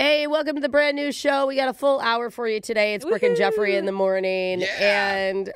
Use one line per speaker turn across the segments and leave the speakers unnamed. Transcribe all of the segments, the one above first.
Hey, welcome to the brand new show. We got a full hour for you today. It's Brooke and Jeffrey in the morning.
Yeah.
And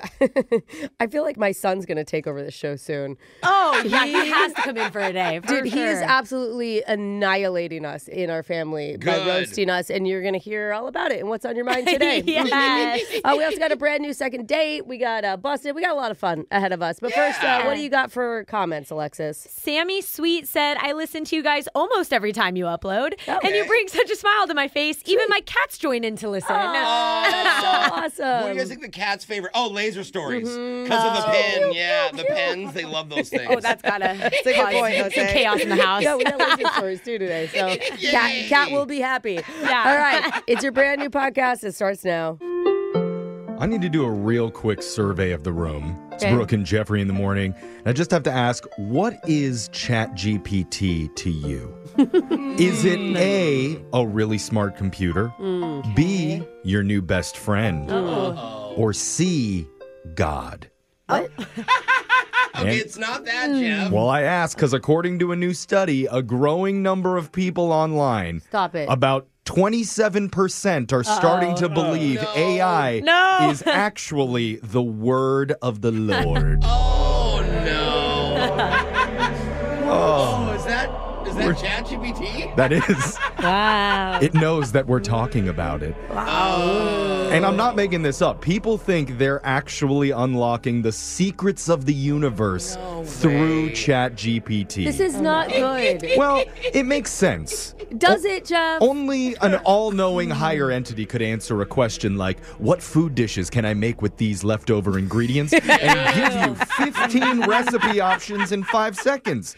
I feel like my son's going to take over the show soon.
Oh, yeah, he has to come in for a day.
Dude, he is absolutely annihilating us in our family by roasting us. And you're going to hear all about it and what's on your mind today.
Yes.
We also got a brand new second date. We got Busted. We got a lot of fun ahead of us. But first, what do you got for comments, Alexis?
Sammy Sweet said, I listen to you guys almost every time you upload. Okay. And you bring such a smile to my face. Sweet. Even my cats join in to listen.
Oh, that's so awesome.
What do you guys think the cat's favorite? Oh, laser stories. Because of the pen. Yeah, the pens. They love those things.
Oh, that's gotta cause some chaos in the house.
Yeah, we got laser stories too today. So Cat will be happy.
Yeah.
All right. It's your brand new podcast. It starts now.
I need to do a real quick survey of the room. It's
Okay.
Brooke and Jeffrey in the morning. And I just have to ask, what is ChatGPT to you? Is it A, really smart computer? B, your new best friend? Or C, God?
What?
Okay, it's not that, Jeff.
Well, I ask because according to a new study, a growing number of people online,
Stop it.
about 27% are starting to believe AI is actually the word of the Lord.
Oh, no. Is that ChatGPT?
That is.
Wow.
It knows that we're talking about it.
Oh.
And I'm not making this up. People think they're actually unlocking the secrets of the universe through ChatGPT.
This is not good.
Well, it makes sense.
Does it, Jeff?
Only an all-knowing higher entity could answer a question like, what food dishes can I make with these leftover ingredients? And give you 15 recipe options in 5 seconds.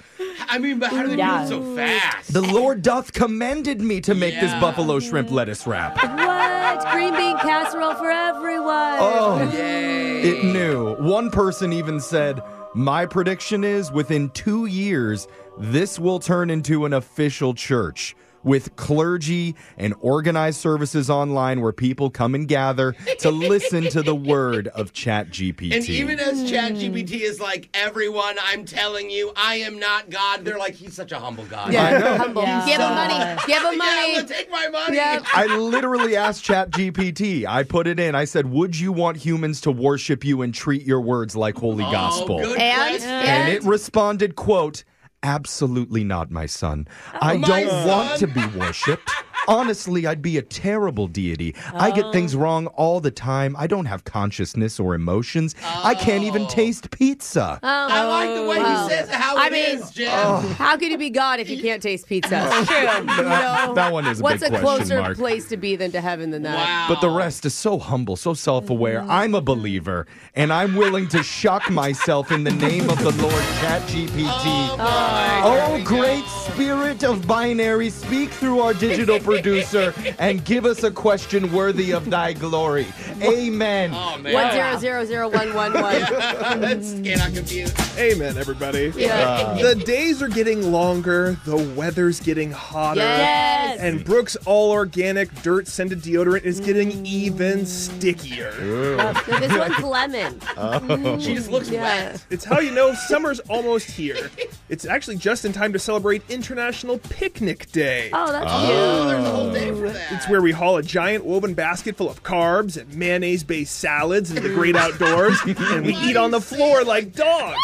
I mean, but how do they do it so fast?
The Lord doth commended me to make this buffalo shrimp lettuce wrap.
What? Green bean casserole for everyone.
Oh,
Yay.
it knew. One person even said, my prediction is within 2 years, this will turn into an official church with clergy and organized services online where people come and gather to listen to the word of ChatGPT.
And even as ChatGPT is like, everyone, I'm telling you, I am not God. They're like, he's such a humble God.
Yeah,
I know.
humble.
Yeah.
Give him money. Give him money.
Yeah, take my money.
Yep.
I literally asked ChatGPT. I put it in. I said, would you want humans to worship you and treat your words like holy gospel?
Good
And?
question.
And it responded, quote, absolutely not, my son. I
my
don't want
son.
to be worshipped. Honestly, I'd be a terrible deity. I get things wrong all the time. I don't have consciousness or emotions. I can't even taste pizza.
I like the way he says how it is, Jim.
How can you be God if you can't taste pizza? True.
That one is a
What's
big
a
question
closer
mark.
place to be than to heaven than that?
Wow.
But the rest is so humble, so self-aware. I'm a believer, and I'm willing to shock myself in the name of the Lord ChatGPT. Oh, great spirit of binary, speak through our digital producer and give us a question worthy of thy glory. Amen.
Oh, man.
1000111.
Let's get not confused.
Amen, everybody.
Yeah.
The days are getting longer, the weather's getting hotter,
Yes.
and Brooke's all-organic dirt-scented deodorant is getting even stickier.
This one's lemon.
She just looks wet.
It's how you know summer's almost here. It's actually just in time to celebrate International Picnic Day.
Oh, that's
Oh, there's a whole day for that.
It's where we haul a giant woven basket full of carbs and mayonnaise-based salads into the great outdoors, and we eat on the floor like dogs.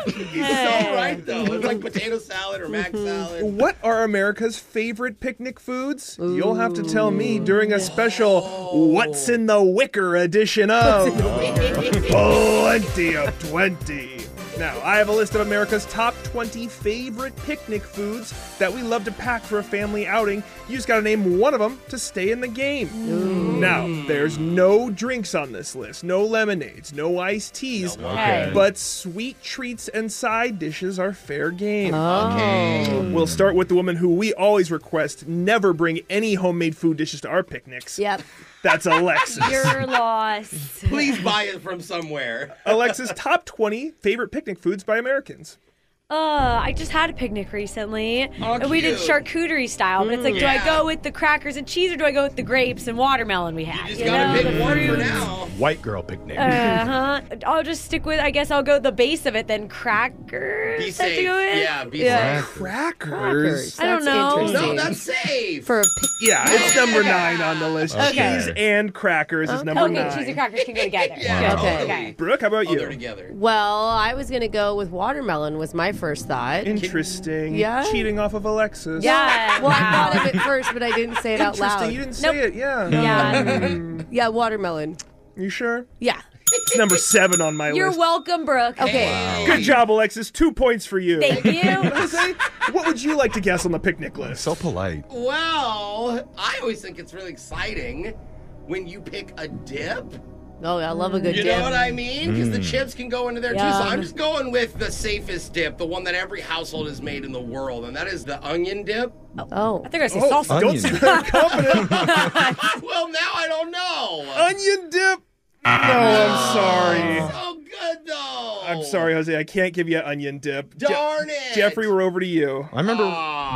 He's so right, though. It's like potato salad or mac salad.
What are America's favorite picnic foods? You'll have to tell me during a special What's in the Wicker edition of Plenty of 20. Now, I have a list of America's top 20 favorite picnic foods that we love to pack for a family outing. You just gotta name one of them to stay in the game. Now, there's no drinks on this list, no lemonades, no iced teas,
Okay.
but sweet treats and side dishes are fair game.
Okay.
We'll start with the woman who we always request never bring any homemade food dishes to our picnics.
Yep.
That's Alexis.
You're lost.
Please buy it from somewhere.
Alexis' top 20 favorite picnic foods by Americans.
I just had a picnic recently.
Oh,
and we did
cute.
charcuterie style. But it's like, do I go with the crackers and cheese or do I go with the grapes and watermelon we had?
You just gotta pick
the
one for
fruits.
now.
White girl picnic.
I'll just stick with, I guess I'll go the base of it, then crackers.
Be
have
safe.
to go with.
Yeah, be safe.
Crackers.
I don't know.
Interesting.
No, that's safe.
For a
Yeah, it's number 9 on the list.
Okay.
Cheese and crackers is number 9.
Okay, cheese and crackers can go together.
Yeah,
Okay.
totally.
Brooke, how about
Oh,
you?
they're together.
Well, I was going to go with watermelon was my first thought.
Interesting.
Yeah?
Cheating off of Alexis.
Yeah.
Well, I thought of it first, but I didn't say it out
Interesting.
loud.
You didn't say it. Yeah.
Yeah.
Yeah, watermelon.
You sure?
Yeah.
It's number 7 on my
You're
list.
welcome, Brooke.
Okay.
Good job, Alexis. 2 points for you.
Thank you.
Say, what would you like to guess on the picnic list?
So polite.
Well, I always think it's really exciting when you pick a dip.
Oh, I love a good
You
dip.
know what I mean? Because the chips can go into there too. So
Yum.
I'm just going with the safest dip, the one that every household has made in the world, and that is the onion dip.
Oh.
I think I say
Oh,
salsa.
don't seem very confident.
Well, now I don't know.
Onion dip. No, I'm sorry.
So good though.
I'm sorry, Jose. I can't give you onion dip.
Darn it.
Jeffrey, we're over to you.
I remember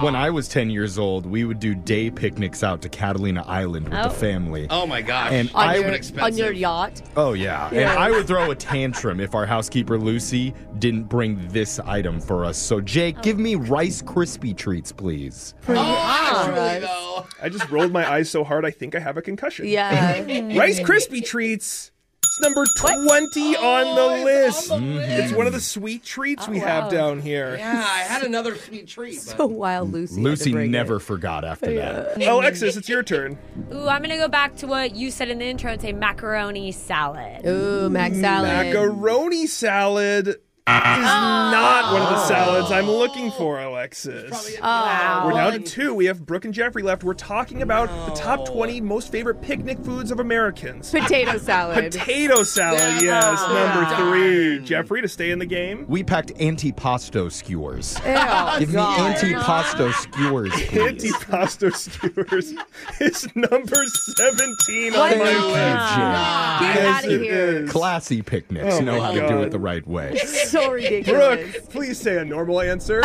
when I was 10 years old, we would do day picnics out to Catalina Island with the family.
Oh my gosh.
And
On
I
your,
would
on your yacht.
Oh, yeah. And I would throw a tantrum if our housekeeper, Lucy, didn't bring this item for us. So, Jake, give me Rice Krispie treats, please.
Actually though.
I just rolled my eyes so hard I think I have a concussion.
Yeah.
Rice Krispie treats. It's number 20 on the list.
On the list.
It's one of the sweet treats we have down here.
Yeah, I had another sweet treat. But...
So wild, Lucy. had to
Lucy
bring
never
it.
forgot after that.
Alexis, it's your turn.
Ooh, I'm going to go back to what you said in the intro and say macaroni salad.
Ooh, mac salad.
Macaroni salad is not one of the salads I'm looking for, Alexis.
Oh.
We're down to 2. We have Brooke and Jeffrey left. We're talking about the top 20 most favorite picnic foods of Americans.
Potato salad.
Potato salad, yes, number 3. Jeffrey, to stay in the game.
We packed antipasto skewers.
Ew,
Give me
God.
antipasto skewers, please.
Antipasto skewers is number 17
What?
on my
Thank you,
list.
Jake.
Get
Yes,
out of
it
here.
is.
Classy picnics
Oh
know
my
how to do
God.
it the right way.
So ridiculous.
Brooke, please say a normal answer.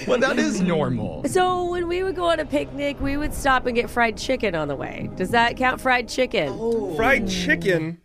Well, that is normal.
So when we would go on a picnic, we would stop and get fried chicken on the way. Does that count fried chicken?
Fried chicken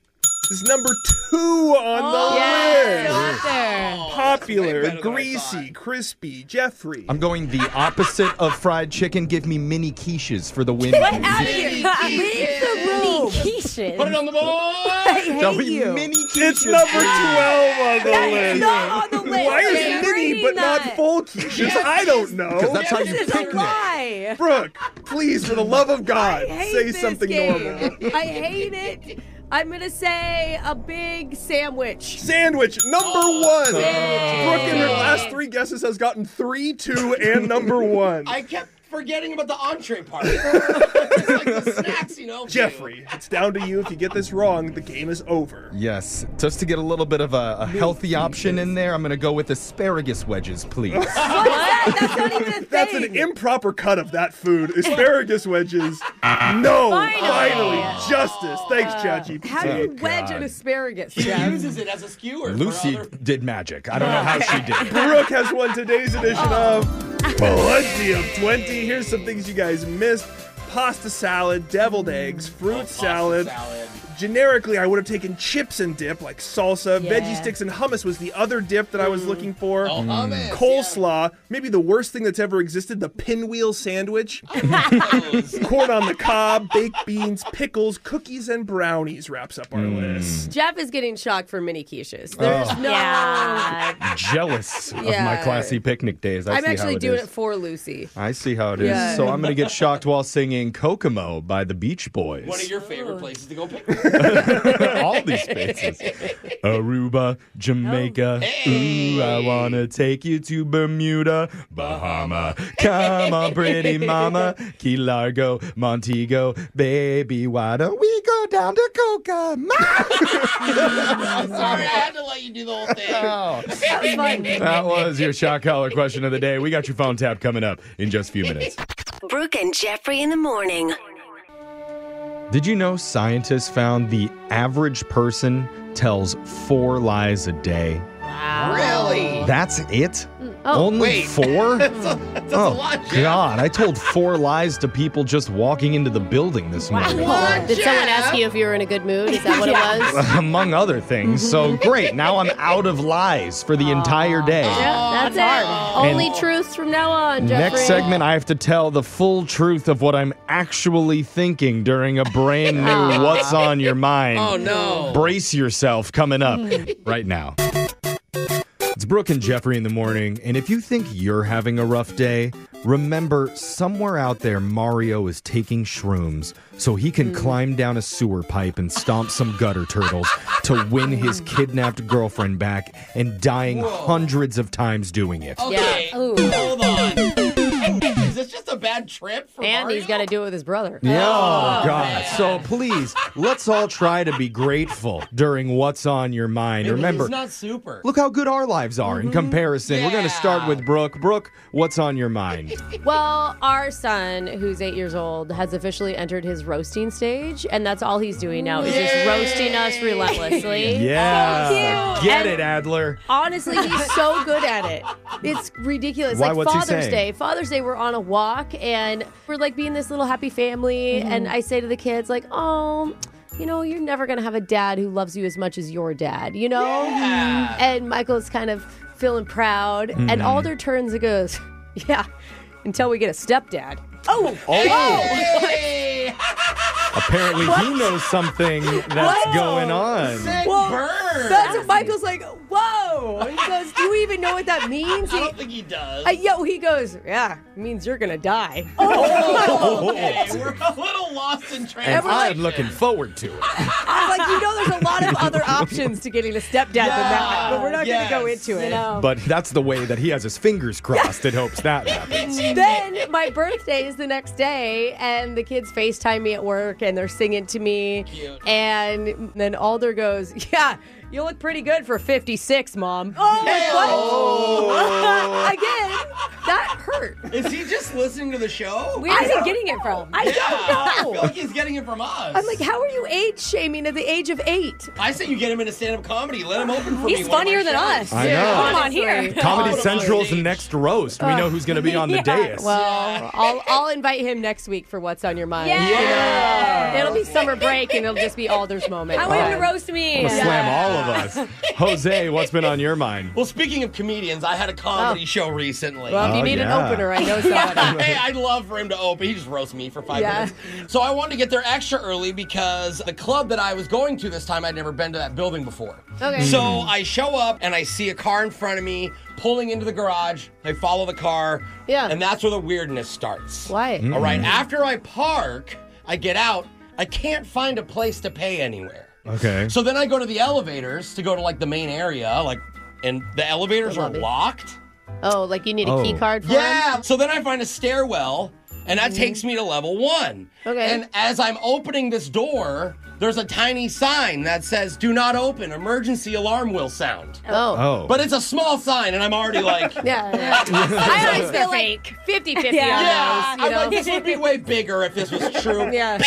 is number 2 on the
Yes.
list.
Up there.
Popular,
Way better than I
greasy, crispy. Jeffrey.
I'm going the opposite of fried chicken. Give me mini quiches for the win.
Get out of here.
Leave the room.
Quiches.
Put it on the board.
I
Tell
hate
me
you.
mini quiches.
It's number 12 on the list.
Not on the list.
Why is
You're
mini
bringing
but not
that.
full quiches? I don't know.
Because that's how you
This is a
picnic.
lie.
Brooke, please, for the love of God,
I hate
say
this
something
game.
normal.
I hate it. I'm going to say a big sandwich.
Sandwich, number 1. Brooke in her
Yay.
last 3 guesses has gotten 3, 2, and number 1.
I kept forgetting about the entree part. It's like the snacks, you know.
Jeffrey, it's down to you. If you get this wrong, the game is over.
Yes, just to get a little bit of a healthy option in there, I'm going to go with asparagus wedges, please.
What is that? That's not even a thing.
That's an improper cut of that food. Asparagus wedges. No, finally, justice. Thanks, ChatGPT.
How do you wedge
God.
an asparagus,
He
Jeff?
uses it as a skewer. for
Lucy
other-
did magic. I don't know how she did.
Brooke has won today's edition of Plenty of 20. Here's some things you guys missed. Pasta salad, deviled eggs, fruit
Pasta
salad. Generically, I would have taken chips and dip, like salsa.
Yeah.
Veggie sticks and hummus was the other dip that I was looking for.
Oh, hummus,
Coleslaw, maybe the worst thing that's ever existed, the pinwheel sandwich.
Those.
Corn on the cob, baked beans, pickles, cookies, and brownies wraps up our list.
Jeff is getting shocked for mini quiches. There's no.
Yeah.
Jealous of my
Yeah.
classy picnic days.
I'm
see
actually
how
doing
is.
it for Lucy.
I see how it is.
Yeah.
So I'm going to get shocked while singing Kokomo by the Beach Boys.
One of your favorite places to go picnic.
All these spaces. Aruba, Jamaica. Ooh, I want to take you to Bermuda, Bahama. Come on, pretty mama. Key Largo, Montego. Baby, why don't we go down to Kokomo?
Sorry, I had to let you do the whole thing.
That was fun.
That was your shock collar question of the day. We got your phone tap coming up in just a few minutes.
Brooke and Jeffrey in the morning.
Did you know scientists found the average person tells 4 lies a day?
Really?
That's it? Only
Wait.
4?
That's a lot, Jeff.
God, I told 4 lies to people just walking into the building this morning.
What,
Did someone
Jeff?
ask you if you were in a good mood? Is that what it was?
Among other things. So great. Now I'm out of lies for the entire day.
Yeah, that's hard. Only truths from now on, Jeffrey.
Next segment, I have to tell the full truth of what I'm actually thinking during a brand new What's on Your Mind.
Oh, no.
Brace yourself coming up right now. It's Brooke and Jeffrey in the morning, and if you think you're having a rough day, remember somewhere out there Mario is taking shrooms so he can climb down a sewer pipe and stomp some gutter turtles to win his kidnapped girlfriend back and dying hundreds of times doing it.
Okay,
Yeah. Ooh.
hold on. Is this just a bad trip for
And
Mario?
he's got to do it with his brother.
Yeah, oh, God.
man.
So please, let's all try to be grateful during What's on Your Mind. Remember,
It's not super.
look how good our lives are in comparison. We're going to start
Yeah.
with Brooke. Brooke, what's on your mind?
Well, our son, who's 8 years old, has officially entered his roasting stage, and that's all he's doing now is just roasting us relentlessly.
Yeah.
So cute.
Get
And
it, Adler.
Honestly, he's so good at it. It's ridiculous.
Why,
Like
what's he
Father's
saying?
Day. Father's Day, we're on a walk, and we're like being this little happy family, and I say to the kids, like, oh, you know, you're never going to have a dad who loves you as much as your dad, you know?
Yeah.
And Michael's kind of feeling proud, and Alder turns and goes, yeah, until we get a stepdad. Oh!
Hey!
Apparently he knows something that's going on.
Sick
Well,
burn.
That's what Michael's like, whoa! And he goes, do you even know what that means?
I don't think he does.
He goes, yeah, it means you're gonna die.
Okay, we're a little lost in
And
translation.
I'm looking forward to it.
I'm like, there's a lot of other options to getting a stepdad than that, but we're not gonna go into it.
But that's the way that he has his fingers crossed and hopes that happens.
Then my birthday is the next day, and the kids FaceTime me at work, and they're singing to me.
Cute.
And then Alder goes, yeah, you look pretty good for 56, Mom.
Oh.
Again, that hurt.
Is he just listening to the show?
Where is he getting it from?
I don't
I
know.
feel like he's getting it from us.
I'm like, how are you age shaming at the age of 8?
I say you get him into stand-up comedy. Let him open for me.
He's
one of my
funnier than
shows.
us.
I know.
Come on
Honestly.
here.
Comedy
Oh,
Central's
stage.
next roast. We know who's going to be on the dais.
Well, I'll invite him next week for What's on Your Mind.
Yeah.
It'll be summer break, and it'll just be Alder's moment.
I want him to roast me.
Slam all of us. Jose, what's been on your mind?
Well, speaking of comedians, I had a comedy show recently.
Well, if you
Oh,
need
yeah.
an opener, I know somebody.
Hey, I'd love for him to open. He just roasts me for 5
Yeah.
minutes. So I wanted to get there extra early because the club that I was going to this time, I'd never been to that building before.
Okay.
So I show up and I see a car in front of me pulling into the garage. I follow the car.
Yeah.
And that's where the weirdness starts.
Why?
All right. After I park, I get out. I can't find a place to pay anywhere.
Okay.
So then I go to the elevators to go to like the main area, and the elevators are
lobby.
locked.
Oh, like you need a key card for
Yeah.
him?
So then I find a stairwell, and that takes me to level 1.
Okay.
And as I'm opening this door, there's a tiny sign that says, "Do not open. Emergency alarm will sound."
Oh.
But it's a small sign, and I'm already like,
Yeah. I always feel like 50-50
Yeah.
on
yeah.
those,
I'm
you know?
like, this would be way bigger if this was true.
Yeah.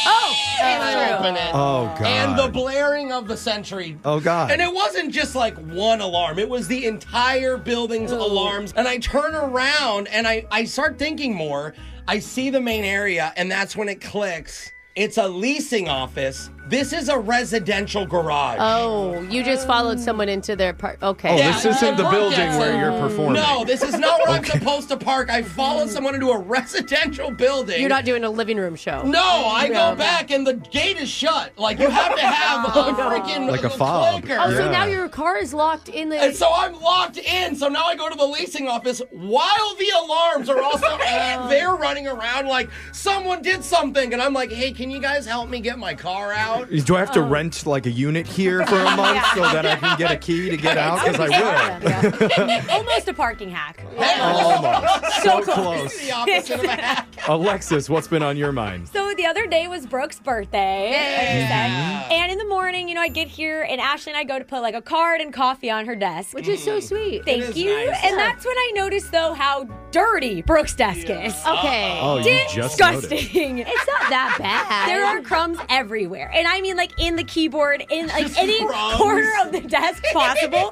Oh,
And I
it's true.
open it.
Oh, God.
And the blaring of the sentry.
Oh, God.
And it wasn't just like one alarm. It was the entire building's alarms. And I turn around and I start thinking more. I see the main area, and that's when it clicks. It's a leasing office. This is a residential garage.
Oh, you just followed someone into their part. Okay.
Oh,
Yeah.
this isn't the
Yeah.
building where you're performing.
No, this is not where I'm supposed to park. I followed someone into a residential building.
You're not doing a living room show.
No, I
No.
go back and the gate is shut. Like, you have to have a freaking
Like a fob.
clicker.
Oh, so
Yeah.
now your car is locked in the...
And so I'm locked in. So now I go to the leasing office while the alarms are also, and they're running around like someone did something. And I'm like, hey, can you guys help me get my car out?
Do I have to rent like a unit here for a month so that I can get a key to get out? Because I will.
Almost a parking hack.
Almost. So close.
It's the opposite of a hack.
Alexis, what's been on your mind?
So the other day was Brooke's birthday. And in the morning, I get here and Ashley and I go to put like a card and coffee on her desk.
Which is so sweet.
Thank
is
you.
nice.
And that's when I noticed, though, how dirty Brooke's desk is.
Okay.
Oh, you just noticed.
Disgusting.
It's not that bad.
There are crumbs everywhere. And I mean, like, in the keyboard, in like
Just
any
crumbs.
corner of the desk possible.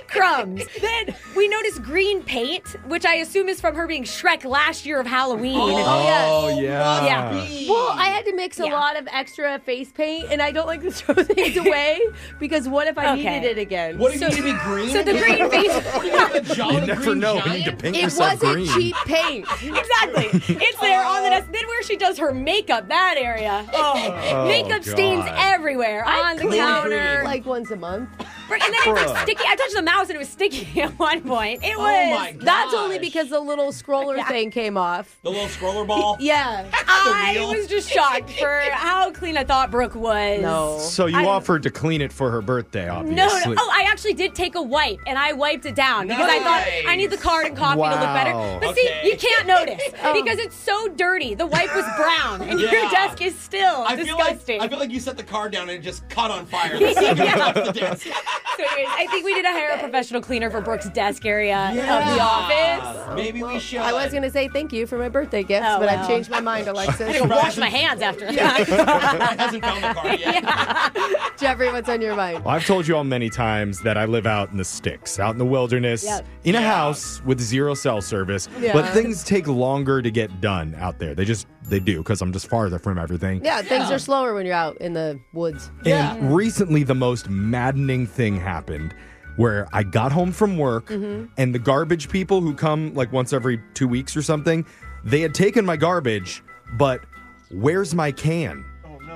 Crumbs. Then we noticed green paint, which I assume is from her being Shrek last year of Halloween.
Oh, yeah.
Yeah.
Well, I had to mix a
Yeah.
lot of extra face paint, and I don't like to throw things away because what if I needed it again?
What, do you need to be green?
So the green face.
You have a Jolly
You never
Green
know.
Giant?
You need to paint
It
yourself
wasn't
green.
cheap paint.
Exactly. It's there on the desk. Then where she does her makeup, that area. Oh, makeup stains
God.
everywhere on the
clean it,
counter.
like once a month.
And then it's like sticky. I touched the mouse and it was sticky at one point. It was.
Oh my God.
That's only because the little scroller thing came off.
The little scroller ball?
Yeah.
I
wheel.
was just shocked for how clean I thought Brooke was.
No.
So you offered to clean it for her birthday, obviously.
No. Oh, I actually did take a wipe and I wiped it down because I thought
Nice.
I need the carbon copy to look better.
Wow.
But
Okay.
see, you can't notice because it's so dirty. The wipe was brown and your
Yeah.
desk is still
I
disgusting.
feel like you set the car down and it just caught on fire. The second it left the desk.
So anyways, I think we need to hire a professional cleaner for Brooke's desk area of the office.
Maybe we should.
I was going to say thank you for my birthday gifts,
Oh,
but
well.
I've changed my mind, Alexis.
I gotta wash my hands after that.
It hasn't found the car yet.
Jeffrey, what's on your mind?
Well, I've told you all many times that I live out in the sticks, out in the wilderness,
Yep.
in a house with zero cell service.
Yeah.
But things take longer to get done out there. They do, because I'm just farther from everything.
Yeah, things are slower when you're out in the woods.
And recently, the most maddening thing happened where I got home from work and the garbage people who come like once every 2 weeks or something, they had taken my garbage, but where's my can?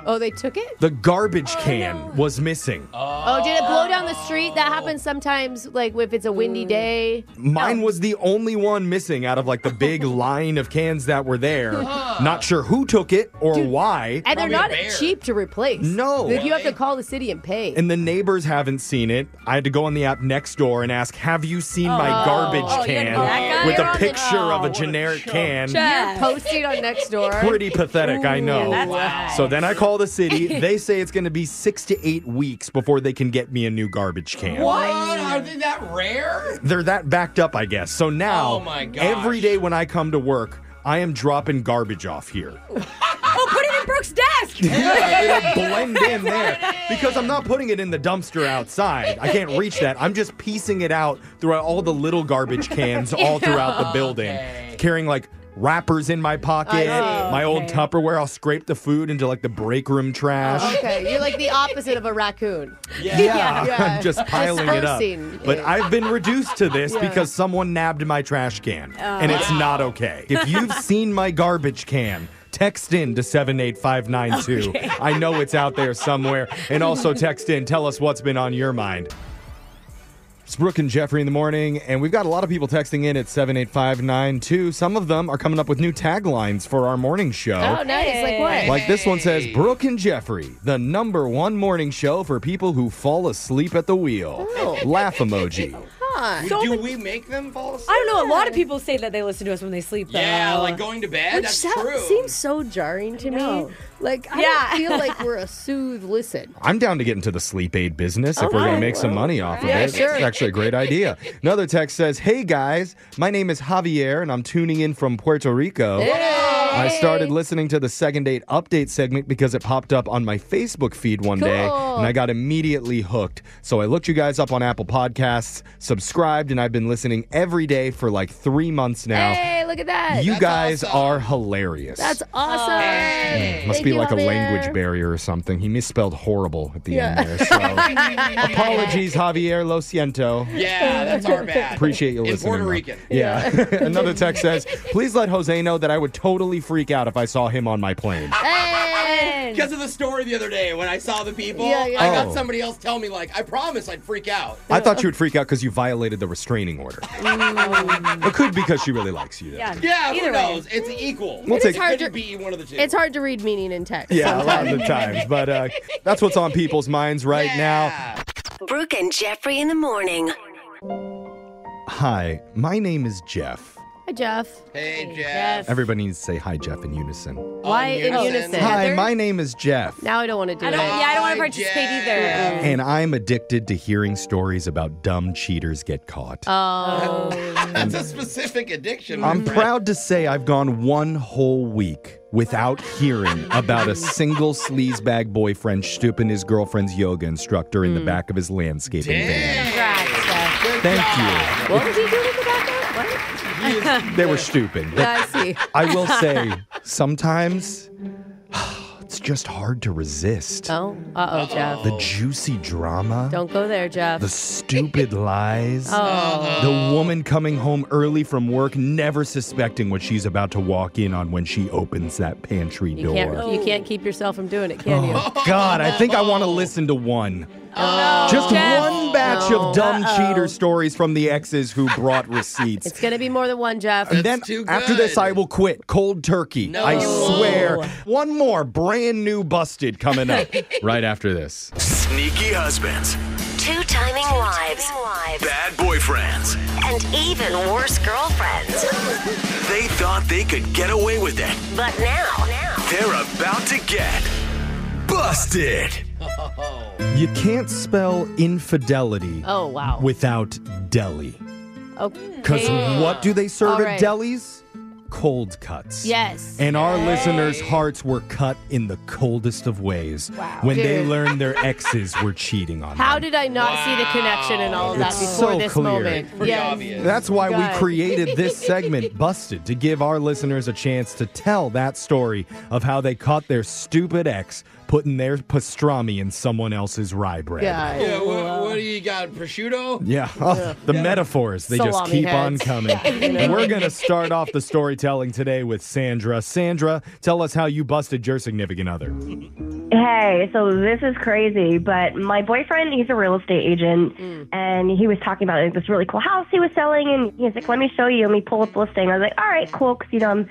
Oh, they took it?
The garbage can was missing.
Oh, did it blow down the street? That happens sometimes, like if it's a windy day.
Mine was the only one missing out of like the big line of cans that were there. Not sure who took it or why.
And they're
Probably
not
a bear.
cheap to replace.
No.
Like, you have to call the city and pay.
And the neighbors haven't seen it. I had to go on the app next door and ask, have you seen my garbage
Oh, you had to
can
go that guy?
with
You're
a
on the-
picture of a
what a
generic
show.
can?
Jeff.
Posting on next door.
Pretty pathetic, I know.
that's nice.
So then I call the city. They say it's going to be 6 to 8 weeks before they can get me a new garbage can.
What? Are they that rare?
They're that backed up, I guess. So now,
Oh my gosh.
every day when I come to work, I am dropping garbage off here.
Oh, put it in Brooke's desk.
It'll blend in there because I'm not putting it in the dumpster outside. I can't reach that. I'm just piecing it out throughout all the little garbage cans all throughout the building,
Okay.
carrying like wrappers in my pocket,
I see.
my old Tupperware. I'll scrape the food into like the break room trash.
Okay, you're like the opposite of a raccoon.
Yeah,
Yeah.
I'm just piling it up.
Dispersing.
But I've been reduced to this because someone nabbed my trash can, and it's not okay. If you've seen my garbage can, text in to 78592. I know it's out there somewhere. And also text in, tell us what's been on your mind. It's Brooke and Jeffrey in the morning, and we've got a lot of people texting in at 78592. Some of them are coming up with new taglines for our morning show.
Oh, nice. Like what?
Like this one says, Brooke and Jeffrey, the #1 morning show for people who fall asleep at the wheel.
Oh.
Laugh emoji.
Do we make them fall asleep?
I don't know. A lot of people say that they listen to us when they sleep, though.
Yeah, like going to bed. That's true.
Seems so jarring to me.
know.
Like, I
Yeah.
don't feel like we're a soothe listen.
I'm down to get into the sleep aid business if we're going to make some money off of
Yeah,
it.
sure.
It's actually a great idea. Another text says, hey guys, my name is Javier and I'm tuning in from Puerto Rico. I started listening to the Second Date update segment because it popped up on my Facebook feed one day, and I got immediately hooked. So I looked you guys up on Apple Podcasts, subscribed, and I've been listening every day for like 3 months now.
Hey, look at that.
You
That's
guys
awesome.
are hilarious.
That's awesome.
Must
Thank
be
you,
like a
Javier.
language barrier or something. He misspelled horrible at the
Yeah.
end there. So apologies, Javier. Lo siento.
Yeah, that's our bad.
Appreciate you
In
listening.
Puerto
though.
Rican.
Yeah. Another text says, please let Jose know that I would totally freak out if I saw him on my plane.
Hey.
Because of the story the other day when I saw the people,
Yeah, yeah.
I got
Oh.
somebody else tell me, like, I promise I'd freak out.
I thought you would freak out because you violated the restraining order. It could be because she really likes you. Though.
Yeah.
Yeah,
Either
who
way.
knows? It's equal.
We'll take-
hard
Could
to-
be one of the two.
It's hard to read meaning in text.
Yeah, a lot of the times. But that's what's on people's minds right now.
Yeah.
Brooke and Jeffrey in the morning.
Hi, my name is Jeff.
Hi, Jeff.
Hey, Jeff.
Everybody needs to say hi, Jeff, in unison.
Why in unison?
Hi, my name is Jeff.
Now I don't want to do it.
I don't want to participate either.
And I'm addicted to hearing stories about dumb cheaters get caught.
Oh.
That's a specific addiction.
I'm proud to say I've gone one whole week without hearing about a single sleazebag boyfriend stooping his girlfriend's yoga instructor in the back of his landscaping van.
Congrats, Jeff.
Thank you.
What was he doing in the back of? What?
They were stooping. But
Yeah, I see.
I will say, sometimes it's just hard to resist.
Oh, Jeff.
The juicy drama.
Don't go there, Jeff.
The stupid lies.
Oh.
The woman coming home early from work, never suspecting what she's about to walk in on when she opens that pantry door.
You can't keep yourself from doing it, can you?
Oh, God, I think I want to listen to one.
Oh,
Just
Jeff.
one batch of dumb cheater stories from the exes who brought receipts.
It's going to be more than one, Jeff.
And then
too
after
good.
this, I will quit cold turkey.
No.
I swear. One more brand new busted coming up right after this.
Sneaky husbands,
Two-timing wives.
bad boyfriends.
And even worse girlfriends.
They thought they could get away with it.
But now,
They're about to get busted.
You can't spell infidelity
Oh, wow.
without deli. Because
Okay.
what do they serve
All
at
right.
delis? Cold cuts.
Yes.
And our listeners' hearts were cut in the coldest of ways when they
Dude.
learned their exes were cheating on
How
them.
did I not see the connection and all of that
It's
before
so
this
clear.
moment?
Pretty
Yes.
obvious.
That's why
God.
we created this segment, Busted, to give our listeners a chance to tell that story of how they caught their stupid ex putting their pastrami in someone else's rye bread.
God.
Yeah, what do you got? Prosciutto?
Yeah, the metaphors, they just
Salami
keep on
heads.
coming. We're going to start off the storytelling today with Sandra. Sandra, tell us how you busted your significant other.
Hey, so this is crazy, but my boyfriend, he's a real estate agent, and he was talking about this really cool house he was selling, and he's like, let me show you, let me pull up the listing. I was like, all right, cool, because, I'm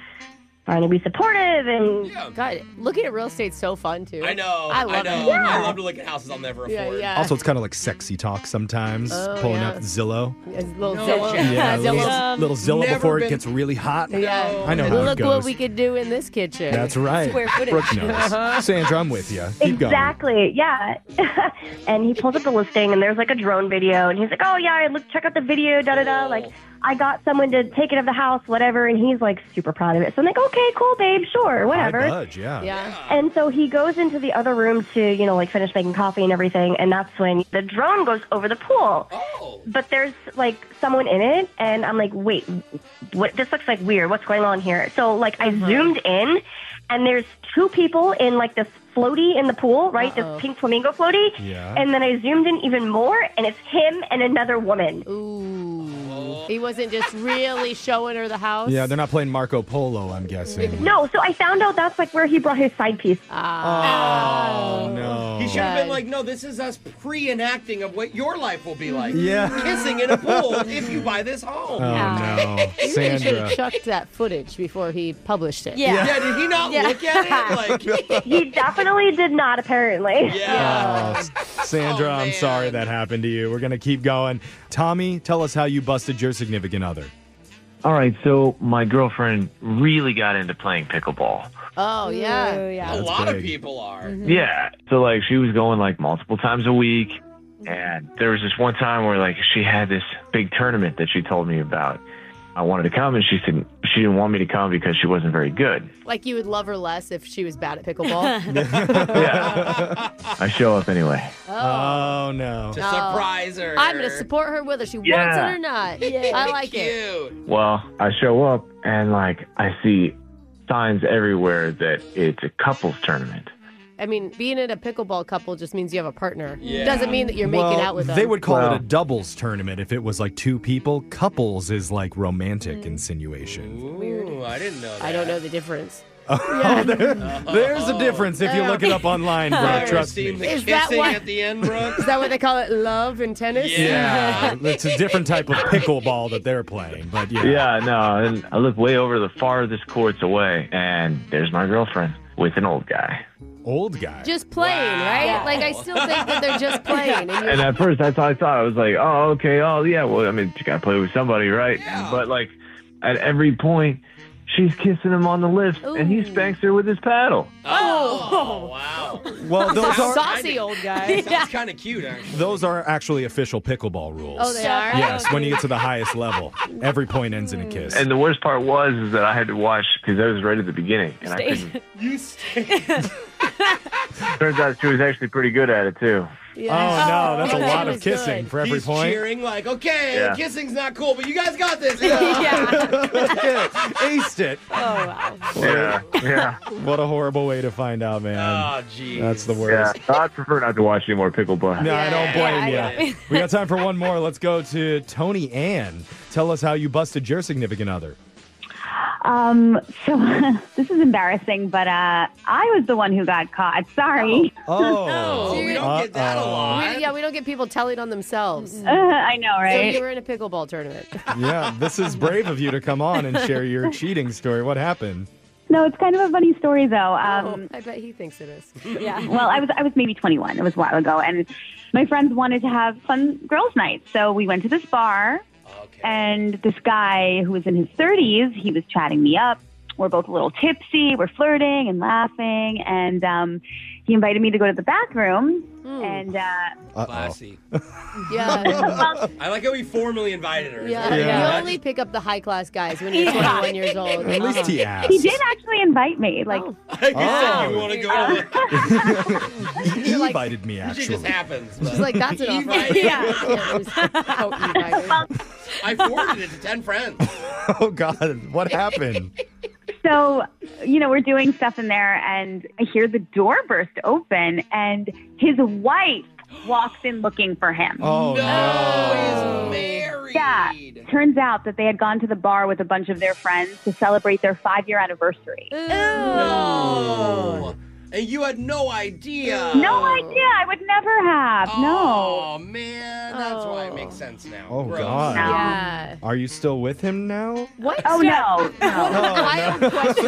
trying to be supportive, and
God, looking at real estate's so fun, too.
I know.
I love it.
I love to look at houses I'll never afford.
Yeah.
Also, it's kind of like sexy talk sometimes, pulling
yeah.
up Zillow.
A little
No.
Zillow.
Yeah,
Zillow.
little Zillow
Never
before
been-
it gets really hot.
Yeah.
I know how it
Look
goes.
what we could do in this kitchen.
That's right.
Square footage.
Brooke knows. Sandra, I'm with you. Keep going.
exactly, yeah. And he pulls up the listing, and there's like a drone video, and he's like, oh, yeah, look, check out the video, da-da-da, like, I got someone to take it of the house, whatever, and he's like super proud of it. So I'm like, okay, cool, babe, sure, whatever.
High budge, yeah.
Yeah.
And so he goes into the other room to, like finish making coffee and everything. And that's when the drone goes over the pool.
Oh.
But there's like someone in it. And I'm like, wait, what? This looks like weird. What's going on here? So like I zoomed in and there's two people in like this floaty in the pool, right? This pink flamingo floaty.
Yeah.
And then I zoomed in even more and it's him and another woman.
Ooh. He wasn't just really showing her the house.
Yeah, they're not playing Marco Polo, I'm guessing.
No, so I found out that's like where he brought his side piece.
Oh, no.
He should have been
God.
like, no, this is us pre-enacting of what your life will be like.
Yeah.
Kissing in a pool if you buy this home.
Oh, no.
He really should
Sandra.
have chucked that footage before he published it.
Yeah.
Yeah, did he not look at it? Like,
He definitely did not, apparently.
yeah.
Oh, Sandra, I'm
man.
sorry that happened to you. We're going to keep going. Tommy, tell us how you busted your significant other.
All right, so my girlfriend really got into playing pickleball.
Oh, yeah.
Ooh, yeah.
A
That's
lot of
big.
people are.
Yeah, so like she was going like multiple times a week, and there was this one time where like she had this big tournament that she told me about. I wanted to come, and she said she didn't want me to come because she wasn't very good.
Like you would love her less if she was bad at pickleball.
Yeah, I show up anyway.
Oh, no.
To surprise her.
I'm going to support her whether she wants
Yeah.
it or not. I like it.
Cute.
Well, I show up, and like I see signs everywhere that it's a couples tournament.
I mean, being in a pickleball couple just means you have a partner.
Yeah.
Doesn't mean that you're making out with them.
They would call
Well-
it a doubles tournament if it was like two people. Couples is like romantic insinuation.
Ooh, I didn't know that.
I don't know the difference.
There's a difference if you look it up online, bro.
Ever
Trust
seen
me.
the
Is that
kissing
why-
at the end, Brooke?
Is that what they call it? Love in tennis?
Yeah, it's a different type of pickleball that they're playing, but yeah.
Yeah, no, and I look way over the farthest courts away, and there's my girlfriend with an old guy.
Old guy.
Just playing, right? Like, I still think that they're just playing. And
And at first, that's how I thought. I was like, oh, okay, oh, yeah, well, I mean, you got to play with somebody, right?
Yeah.
But, like, at every point, she's kissing him on the lips, and he spanks her with his paddle.
Oh, wow.
Well, those are
Saucy old guy.
Sounds kind of cute, actually.
those are actually official pickleball rules.
Oh, they are?
Yes, when you get to the highest level, every point ends in a kiss.
And the worst part is that I had to watch because I was right at the beginning, and I couldn't.
You stay.
Turns out she was actually pretty good at it too.
Yeah.
Oh, no, that's a
Yeah,
lot
that
of
was
kissing
good.
for every
He's
point.
cheering like, okay,
Yeah.
kissing's not cool, but you guys got this.
Aced it.
Oh, wow.
Yeah.
What a horrible way to find out, man.
Oh, jeez.
That's the
Yeah.
worst.
I'd prefer not to watch any more pickleball.
No, I don't blame
Yeah,
you. We got time for one more. Let's go to Tony Ann. Tell us how you busted your significant other.
So this is embarrassing, but I was the one who got caught. Sorry.
Oh.
We don't get that a lot.
We don't get people telling on themselves.
I know,
So
right?
you were in a pickleball tournament.
Yeah, this is brave of you to come on and share your cheating story. What happened?
No, it's kind of a funny story, though.
I bet he thinks it is.
Yeah.
Well, I was maybe 21. It was a while ago, and my friends wanted to have fun girls' night, so we went to this bar.
Okay.
And this guy who was in his 30s, he was chatting me up. We're both a little tipsy. We're flirting and laughing. And he invited me to go to the bathroom. And
Classy.
Yeah.
I like how he formally invited her.
Yeah.
Yeah.
You only pick up the high class guys when you're 21 years old.
At least he asked.
he did actually invite me. Like,
He said you want to go to the...
He invited me,
It just
actually.
happens.
She's like, that's enough, right?
I forwarded it to 10 friends.
Oh, God. What happened?
so, we're doing stuff in there, and I hear the door burst open, and his wife walks in looking for him.
Oh, no.
He's married.
Yeah. Turns out that they had gone to the bar with a bunch of their friends to celebrate their 5-year anniversary.
No. And you had no idea.
No idea. I would never have. No.
Oh, man. That's why it makes sense now.
Oh,
Gross.
God.
Yeah.
Are you still with him now?
What?
Oh, no.
Wild question.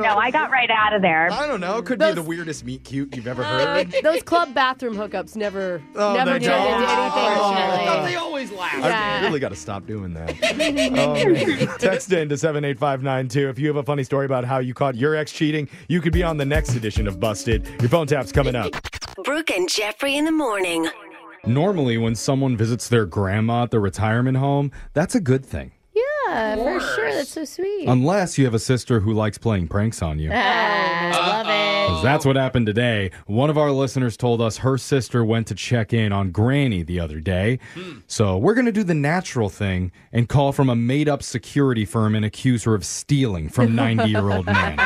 No, I got right out of there.
I don't know. Could be the weirdest meet cute you've ever heard.
Those club bathroom hookups never
they
turned
don't?
into anything.
I thought they
Really.
always laugh.
Yeah.
I really got to stop doing that. Man. Text in to 78592 if you have a funny story about how you caught your ex cheating. You could be on the next edition of Busted. Your phone tap's coming up.
Brooke and Jeffrey in the morning.
Normally, when someone visits their grandma at the retirement home, that's a good thing.
Yeah, for sure. That's so sweet.
Unless you have a sister who likes playing pranks on you.
Love it.
'Cause that's what happened today. One of our listeners told us her sister went to check in on Granny the other day. So we're going to do the natural thing and call from a made-up security firm and accuse her of stealing from 90-year-old men.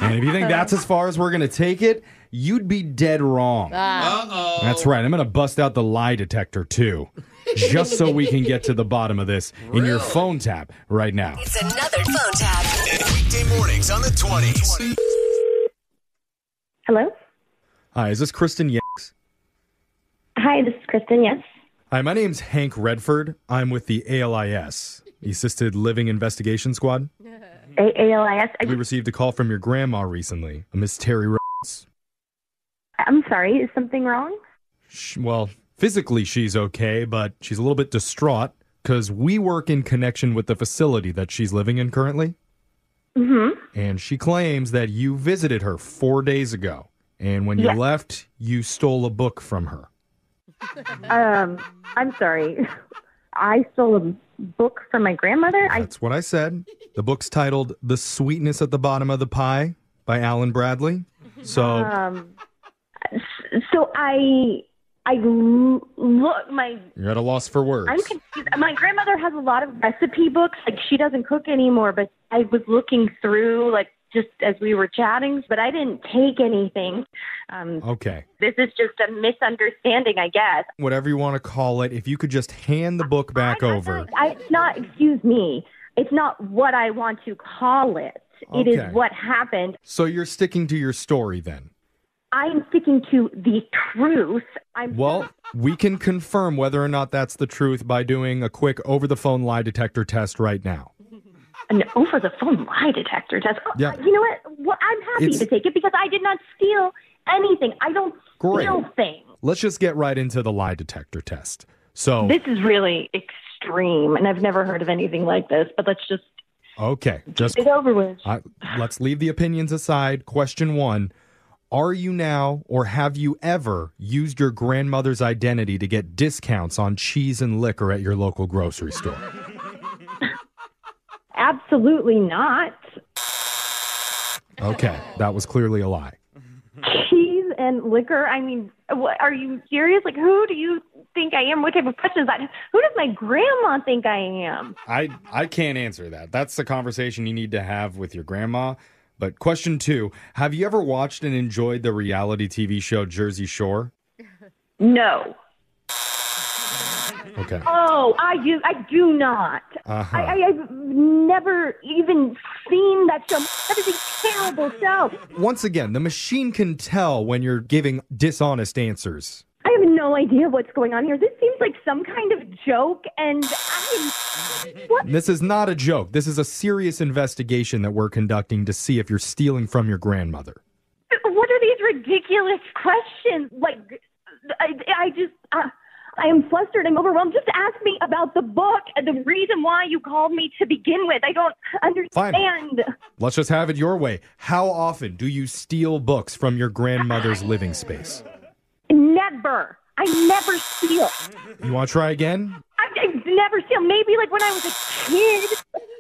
And if you think that's as far as we're going to take it, you'd be dead wrong.
Uh-oh.
That's right. I'm going to bust out the lie detector, too. Just so we can get to the bottom of this in your phone tap right now.
It's another phone tap.
Weekday mornings on the 20s.
Hello?
Hi, is this Kristen Yanks?
Hi, this is Kristen, yes.
Hi, my name's Hank Redford. I'm with the ALIS, the Assisted Living Investigation Squad.
ALIS?
We received a call from your grandma recently, a Miss Terry Rhodes.
I'm sorry, is something wrong?
Well, physically she's okay, but she's a little bit distraught because we work in connection with the facility that she's living in currently.
Mm-hmm.
And she claims that you visited her 4 days ago. And when you left, you stole a book from her.
I'm sorry. I stole a book from my grandmother?
That's what I said. The book's titled The Sweetness at the Bottom of the Pie by Alan Bradley. So
So I look,
you're at a loss for words.
I'm confused. My grandmother has a lot of recipe books. Like, she doesn't cook anymore, but I was looking through, like, just as we were chatting, but I didn't take anything.
Okay.
This is just a misunderstanding, I guess.
Whatever you want to call it, if you could just hand the book back over.
It's not, excuse me, it's not what I want to call it. It is
Okay.
what happened.
So you're sticking to your story then?
I'm sticking to the truth.
Well, we can confirm whether or not that's the truth by doing a quick over-the-phone lie detector test right now.
An over-the-phone lie detector test.
Yeah.
You know what? Well, I'm happy to take it because I did not steal anything. I don't steal things.
Let's just get right into the lie detector test. So
This is really extreme, and I've never heard of anything like this. But let's just
Okay, just
get it over with.
let's leave the opinions aside. Question 1. Are you now or have you ever used your grandmother's identity to get discounts on cheese and liquor at your local grocery store?
Absolutely not.
Okay, that was clearly a lie.
Cheese and liquor. I mean, what, are you serious? Like, who do you think I am? What type of question is that? Who does my grandma think I am?
I can't answer that. That's the conversation you need to have with your grandma. But question 2, have you ever watched and enjoyed the reality TV show Jersey Shore?
No.
Okay.
Oh, I do not.
Uh-huh.
I've never even seen that show. That is a terrible show.
Once again, the machine can tell when you're giving dishonest answers.
I have no idea what's going on here. This seems like some kind of joke, and what?
This is not a joke. This is a serious investigation that we're conducting to see if you're stealing from your grandmother.
What are these ridiculous questions? Like, I am flustered. I'm overwhelmed. Just ask me about the book and the reason why you called me to begin with. I don't understand.
Fine. Let's just have it your way. How often do you steal books from your grandmother's living space?
Never. I never steal.
You want to try again?
I never steal. Maybe like when I was a kid.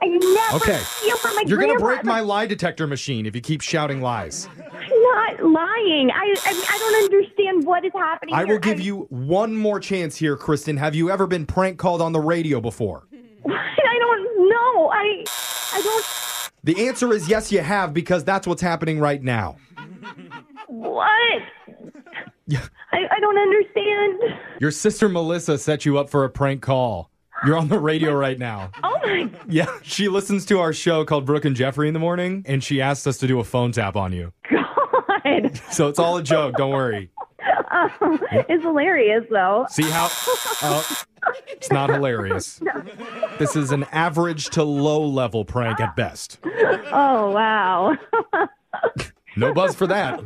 I never steal from my
You're going to break
grandma.
my lie detector machine if you keep shouting lies.
I'm not lying. I don't understand what is happening
I
here.
will give you one more chance here, Kristen. Have you ever been prank called on the radio before?
I don't know. I don't.
The answer is yes, you have, because that's what's happening right now.
What?
Yeah.
I don't understand.
Your sister Melissa set you up for a prank call. You're on the radio right now.
Oh my.
Yeah, she listens to our show called Brooke and Jeffrey in the morning, and she asked us to do a phone tap on you.
God.
So it's all a joke. Don't worry.
It's hilarious, though.
See how? It's not hilarious. This is an average to low level prank at best.
Oh, wow.
No buzz for that.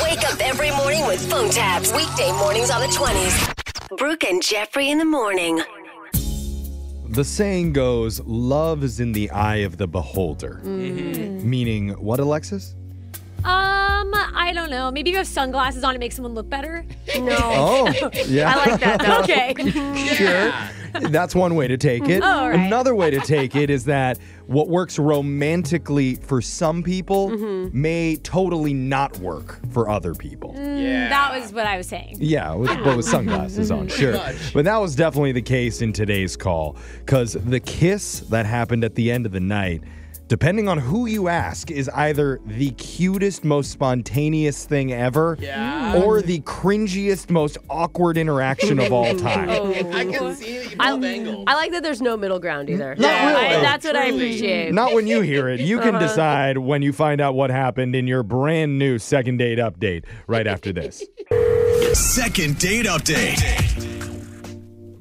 Wake up every morning with phone taps. Weekday mornings on the 20s. Brooke and Jeffrey in the morning.
The saying goes, love is in the eye of the beholder. Mm-hmm. Meaning what, Alexis?
I don't know. Maybe if you have sunglasses on, it makes someone look better.
No.
Oh, yeah.
I like that, though.
Okay.
Sure. That's one way to take it.
Oh, all right.
Another way to take it is that what works romantically for some people may totally not work for other people.
That was what I was saying.
Yeah, with sunglasses on, sure. But that was definitely the case in today's call, because the kiss that happened at the end of the night, depending on who you ask, is either the cutest, most spontaneous thing ever, or the cringiest, most awkward interaction of all time.
I can see that you both angles.
I like that there's no middle ground either.
Not really.
That's what I appreciate.
Not when you hear it. You can decide when you find out what happened in your brand new second date update right after this.
Second date update.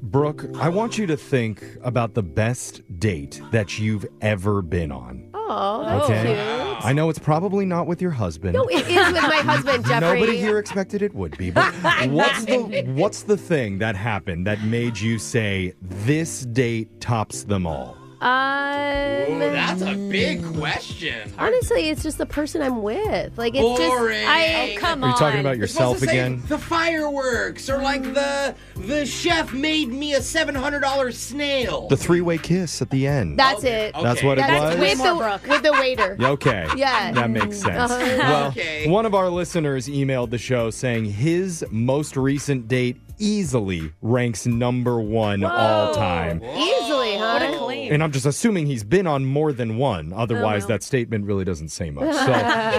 Brooke, I want you to think about the best date that you've ever been on.
Oh, that's
Okay?
cute.
I know it's probably not with your husband.
No, it is with my husband, Jeffrey.
Nobody here expected it would be. But what's the thing that happened that made you say, this date tops them all?
Ooh, that's a big question.
Honestly, it's just the person I'm with. Like, it's
Boring.
just
Come
Are
on.
you talking about
You're supposed
yourself
to say
again?
the fireworks, or like the chef made me a $700 snail.
The three-way kiss at the end.
That's it.
That's what it was?
With the waiter.
Okay.
Yeah.
That makes sense. Well, one of our listeners emailed the show saying his most recent date easily ranks number one all time.
Easily, huh?
What a claim.
And I'm just assuming he's been on more than one. Otherwise, that statement really doesn't say much. So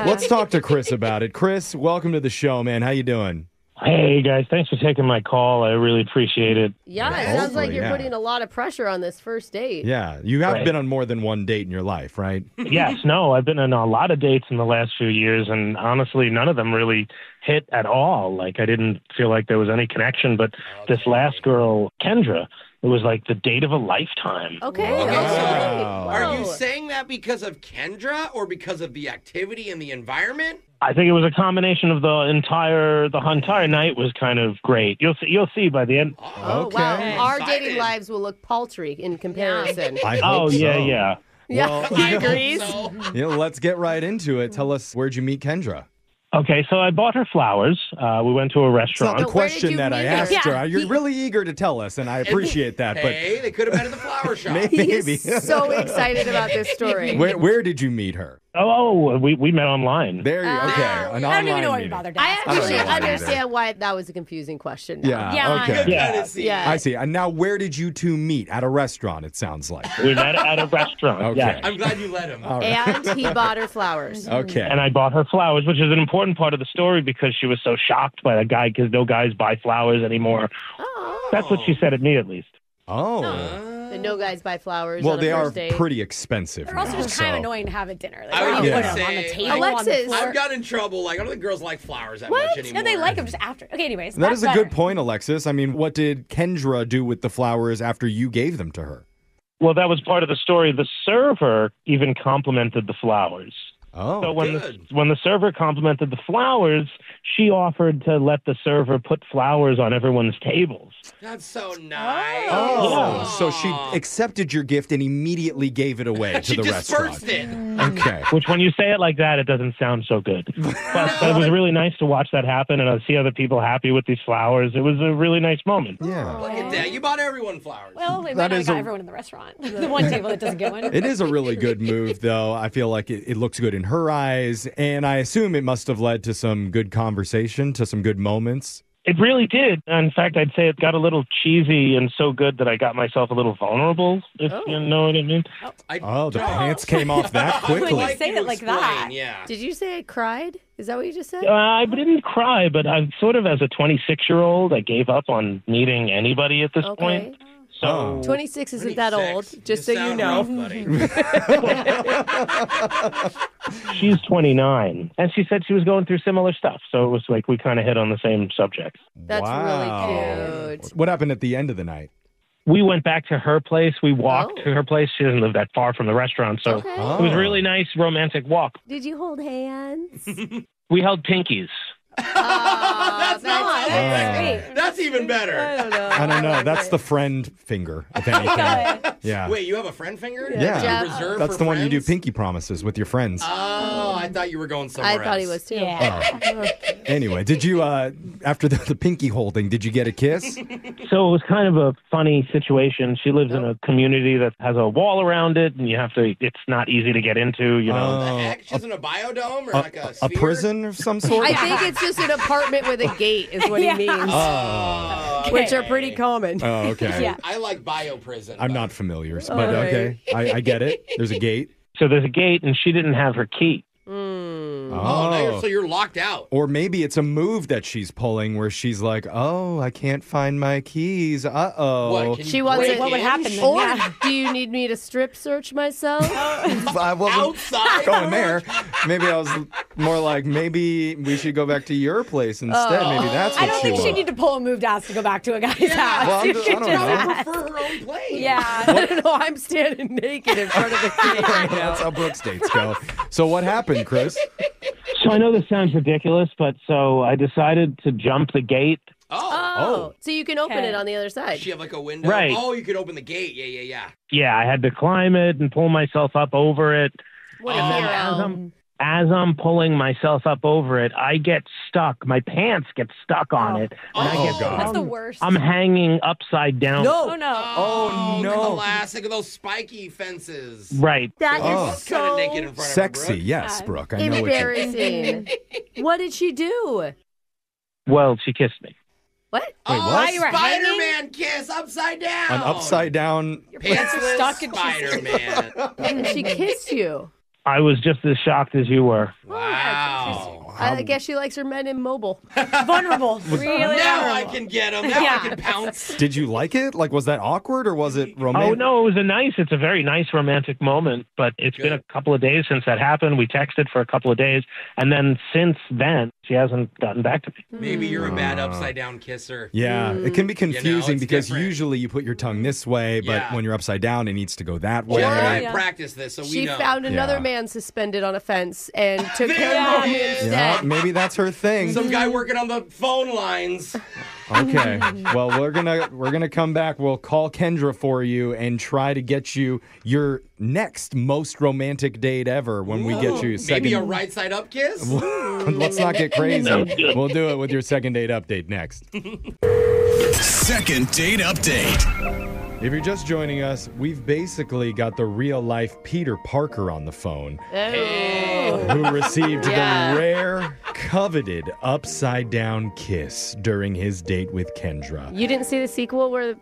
let's talk to Chris about it. Chris, welcome to the show, man. How you doing?
Hey, guys. Thanks for taking my call. I really appreciate it.
Yeah, it sounds like you're
yeah.
putting a lot of pressure on this first date.
Yeah, you have
Right.
been on more than one date in your life, right?
Yes, no, I've been on a lot of dates in the last few years, and honestly, none of them really hit at all. Like, I didn't feel like there was any connection, but this last girl, Kendra, it was like the date of a lifetime.
Okay.
Okay, so
Wow.
are you saying that because of Kendra or because of the activity and the environment?
I think it was a combination of the entire night was kind of great. You'll see by the end.
Oh, wow. Our dating lives will look paltry in comparison.
I hope so.
Yeah.
Yeah, he agrees.
Let's get right into it. Tell us, where'd you meet Kendra?
Okay, so I bought her flowers. We went to a
It's not
restaurant.
the question that I asked her. You're really eager to tell us, and I appreciate that.
Hey, they could have been at the flower shop.
Maybe.
He's so excited about this story.
Where did you meet her?
We met online.
There you okay. An
I don't even know why
online
you bothered to
I
ask.
actually
I don't know
understand why that was a confusing question. now.
Yeah. Okay.
Yeah.
I see. And now, where did you two meet? At a restaurant, it sounds like.
We met at a restaurant.
Okay.
Yeah.
I'm glad you let him.
And he bought her flowers.
Okay.
And I bought her flowers, which is an important part of the story because she was so shocked by the guy because no guys buy flowers anymore.
Oh.
That's what she said at me, at least.
The no guys buy flowers.
Well,
on a
they are
first date.
pretty expensive.
They're also
now,
just kind of
so-
annoying to have at dinner. Like,
I
where
was
do you
gonna
put them? On the
say,
table, on the
Alexis.
floor?
I've got in trouble. Like, I don't think girls like flowers that
What?
much anymore.
No, they like them just after. Okay, anyways.
That
that's
is a
better.
good point, Alexis. I mean, what did Kendra do with the flowers after you gave them to her?
Well, that was part of the story. The server even complimented the flowers.
Oh,
So when the server complimented the flowers, she offered to let the server put flowers on everyone's tables.
That's so nice.
Oh, so she accepted your gift and immediately gave it away to
She
the
dispersed
restaurant.
it.
Okay.
Which, when you say it like that, it doesn't sound so good. But it was really nice to watch that happen and see other people happy with these flowers. It was a really nice moment.
Yeah.
Look at that. You bought everyone flowers.
Well, they
That
might not
is
got
a-
everyone in the restaurant. The one table that doesn't get one.
It is a really good move, though. I feel like it looks good in her eyes, and I assume it must have led to some good conversation, to some good moments.
It really did. In fact, I'd say it got a little cheesy and so good that I got myself a little vulnerable, if you know what I mean.
The pants came off that quickly.
When you say it like that.
Yeah.
Did you say I cried? Is that what you just said?
I didn't cry, but I'm sort of, as a 26-year-old, I gave up on meeting anybody at this point. So
26 isn't that old, just so you know.
She's 29, and she said she was going through similar stuff. So it was like we kind of hit on the same subjects.
That's really cute.
What happened at the end of the night?
We went back to her place. We walked to her place. She doesn't live that far from the restaurant, so
Okay.
it was a really nice romantic walk.
Did you hold hands?
We held pinkies.
That's
great.
That's even better.
I don't know. That's the friend finger, if anything. Yeah.
Wait, you have a friend finger?
Yeah.
You reserve
That's
for
the one you do
friends?
pinky promises with your friends.
Oh, I thought you were going somewhere else.
I thought he was too.
Anyway, did you, after the pinky holding, did you get a kiss?
So it was kind of a funny situation. She lives in a community that has a wall around it, and it's not easy to get into, you know.
What the heck? She's in a biodome or like a
A
sphere?
prison of some sort?
I think it's just an apartment with a gate is what he means. Which are pretty common.
Oh, okay.
Yeah.
I like bio prison.
I'm not familiar, but okay. I get it. There's a gate.
So there's a gate, and she didn't have her key.
Oh, now you're locked out.
Or maybe it's a move that she's pulling where she's like, oh, I can't find my keys. Uh-oh.
What? Can you
She wants
break
it.
What would
in?
happen then?
Or
Yeah.
do you need me to strip search myself?
I wasn't
Outside?
going there. Maybe I was more like, maybe we should go back to your place instead. Maybe that's what
I don't think
she
she need to pull a move to ask to go back to a guy's house.
Well,
You
I
should
don't
just
know.
ask.
For her own place.
Yeah.
I don't know. I'm standing naked in front of the gate right now.
That's how Brooke's dates go. So what happened, Chris?
So I know this sounds ridiculous, but so I decided to jump the gate.
Oh, so you can open
Okay.
it on the other side.
Does she have like a window?
Right.
Oh, you could open the gate. Yeah.
Yeah, I had to climb it and pull myself up over it.
What a
And
hero.
then as I'm pulling myself up over it, I get stuck. My pants get stuck on it. And I get
God.
That's the worst.
I'm hanging upside down.
Oh, no.
Oh,
no.
Classic of those spiky fences.
Right.
That
Oh.
is
Kind of
so
naked in front
Sexy,
of her, Brooke.
yes, Brooke. I know what you...
embarrassing. What did she do?
Well, she kissed me.
What?
Wait,
Oh,
what?
you were
Spider-Man kiss upside down.
An upside down...
Pantsless
Stuck and she's-
Spider-Man.
And she kissed you.
I was just as shocked as you were.
Wow.
I guess she likes her men immobile.
Vulnerable. Really
Now I
vulnerable.
can get him. Now
Yeah.
I can pounce.
Did you like it? Like, was that awkward or was it romantic?
Oh, no, it's a very nice romantic moment, but it's been a couple of days since that happened. We texted for a couple of days, and then since then, she hasn't gotten back to me.
Maybe you're a bad upside down kisser.
Yeah, it can be confusing
it's
because
different.
usually you put your tongue this way, but
Yeah.
when you're upside down, it needs to go that way.
Jeff and I practiced this, so we
She
know.
found another
Yeah.
man suspended on a fence and took care
There
of
he
me
is.
instead.
Yeah, maybe that's her thing.
Some guy working on the phone lines.
Okay. Well, we're gonna come back. We'll call Kendra for you and try to get you your next most romantic date ever when we get you second.
Maybe a right side up kiss?
Let's not get crazy.
Sounds good.
We'll do it with your second date update next.
Second date update.
If you're just joining us, we've basically got the real life Peter Parker on the phone, who received
Yeah.
the rare, coveted upside down kiss during his date with Kendra.
You didn't see the sequel where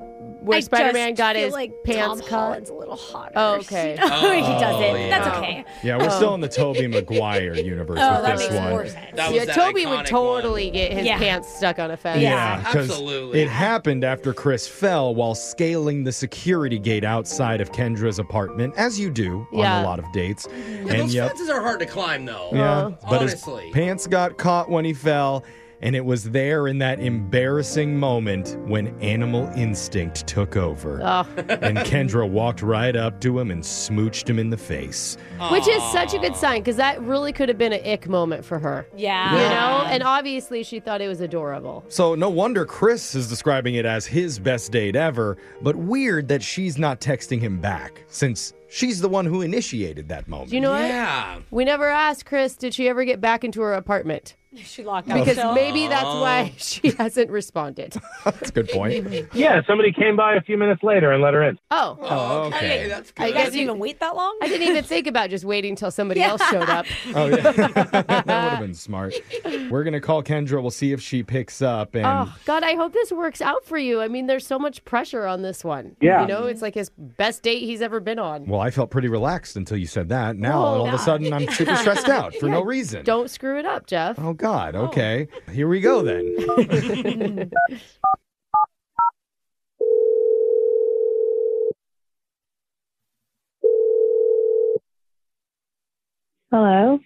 I
Spider-Man
just
got
feel
his
like
pants
Tom
cut?
Holland's a little hotter.
Oh, okay.
he does it.
yeah.
That's okay.
Yeah, we're still in the Tobey Maguire universe
Oh,
with
that
this
makes
one.
more sense.
That was
Yeah,
that
Toby would
iconic
totally
one.
get his
Yeah.
pants stuck on a fence.
Yeah, 'cause
Absolutely.
it happened after Chris fell while scaling the security gate outside of Kendra's apartment, as you do on
Yeah.
a lot of dates.
Yeah,
And
those
yep,
fences are hard to climb, though.
yeah, but
Honestly.
his pants got caught when he fell, and it was there in that embarrassing moment when animal instinct took over.
Oh.
And Kendra walked right up to him and smooched him in the face.
Which is such a good sign because that really could have been an ick moment for her.
Yeah.
You know? And obviously she thought it was adorable.
So no wonder Chris is describing it as his best date ever, but weird that she's not texting him back since she's the one who initiated that moment.
Do you know what?
Yeah.
We never asked Chris, did she ever get back into her apartment?
She locked up.
Because maybe that's why she hasn't responded.
That's a good point.
Yeah, somebody came by a few minutes later and let her in.
Oh.
Oh,
okay.
okay. That's
I
good.
guess
You guys even wait that long?
I didn't even think about just waiting until somebody else showed up.
Oh, yeah. That would have been smart. We're going to call Kendra. We'll see if she picks up. And
Oh, God, I hope this works out for you. I mean, there's so much pressure on this one.
Yeah.
You know, it's like his best date he's ever been on.
well, I felt pretty relaxed until you said that. Now,
Oh,
all of a sudden, I'm super stressed out for no reason.
Don't screw it up, Jeff.
Oh, God. Okay. Here we go then.
Hello.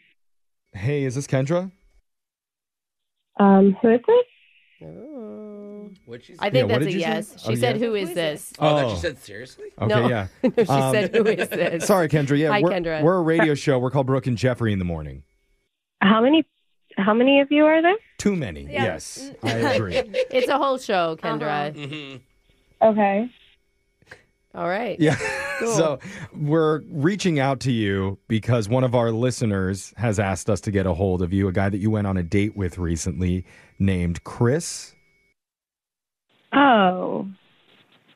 Hey, is this Kendra?
Who is this?
What'd she say?
I think
Yeah, what
that's
did
a
you say?
yes. She
Oh,
said,
yeah.
who is this?
Oh, that
Oh.
you said seriously?
Okay,
No.
yeah.
No, she said, who is this?
Sorry, Kendra. Yeah,
Hi,
we're,
Kendra.
we're a radio show. We're called Brooke and Jeffrey in the morning.
How many of you are there?
Too many.
Yeah.
Yes, I agree.
It's a whole show, Kendra.
Mm-hmm.
Okay.
All right.
Yeah.
Cool.
So we're reaching out to you because one of our listeners has asked us to get a hold of you, a guy that you went on a date with recently named Chris.
Oh.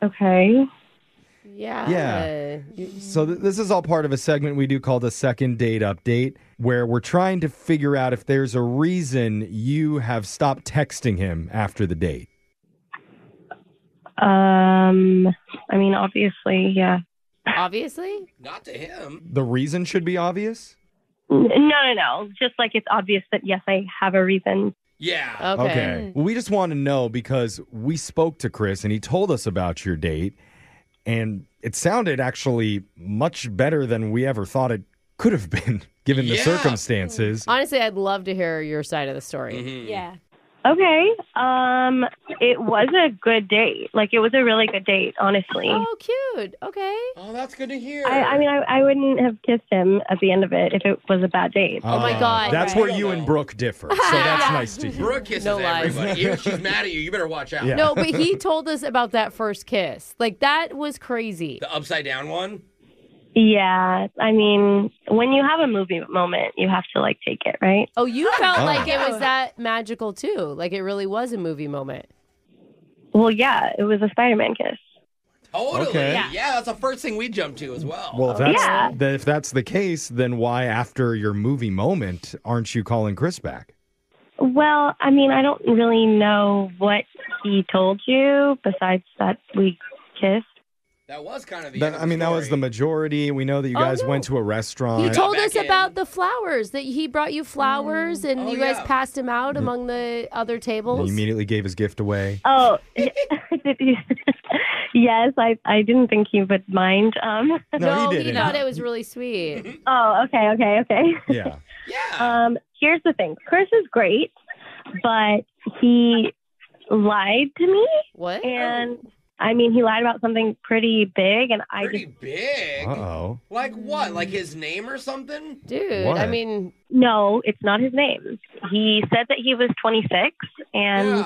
Okay.
Yeah.
Yeah. So this is all part of a segment we do called a second date update, where we're trying to figure out if there's a reason you have stopped texting him after the date.
I mean, obviously, yeah.
Obviously?
Not to him.
The reason should be obvious?
No. Just like it's obvious that, yes, I have a reason.
Yeah.
Okay.
Well, we just want to know because we spoke to Chris and he told us about your date, and it sounded actually much better than we ever thought it could have been, given the
Yeah.
circumstances.
Honestly, I'd love to hear your side of the story.
Mhm.
Yeah.
Okay. It was a good date. Like, it was a really good date, honestly.
Oh, cute. Okay.
Oh, that's good to hear.
I mean, I wouldn't have kissed him at the end of it if it was a bad date.
Oh, my God.
That's
Right.
where you and Brooke differ. So that's nice to hear.
Brooke kisses
No lies.
everybody. Even if she's mad at you, you better watch out.
Yeah.
No, but he told us about that first kiss. Like, that was crazy.
The upside down one?
Yeah. I mean, when you have a movie moment, you have to, like, take it, right?
Oh, you felt
Oh.
like it was that magical, too. Like, it really was a movie moment.
Well, yeah, it was a Spider-Man kiss.
Totally.
Okay.
Yeah, that's the first thing we jump to as well.
Well, if that's,
Yeah.
if that's the case, then why, after your movie moment, aren't you calling Chris back?
Well, I mean, I don't really know what he told you besides that we kissed.
That was kind of the
That,
end of
I mean,
the
that was the
story.
majority. We know that you
Oh,
guys
no.
went to a restaurant.
He told
back
us
in.
about the flowers, that he brought you flowers and
Oh,
you guys
yeah.
passed him out among the other
He
tables.
immediately gave his gift away.
Oh, did you? Yes, I didn't think he would mind.
No, he didn't.
thought it was really sweet.
Oh, okay.
Yeah.
Yeah.
Here's the thing. Chris is great. but he lied to me.
What?
And I mean, he lied about something pretty big, and
Pretty big?
Uh-oh.
Like what? Like his name or something?
Dude,
What?
I mean,
no, it's not his name. He said that he was 26, and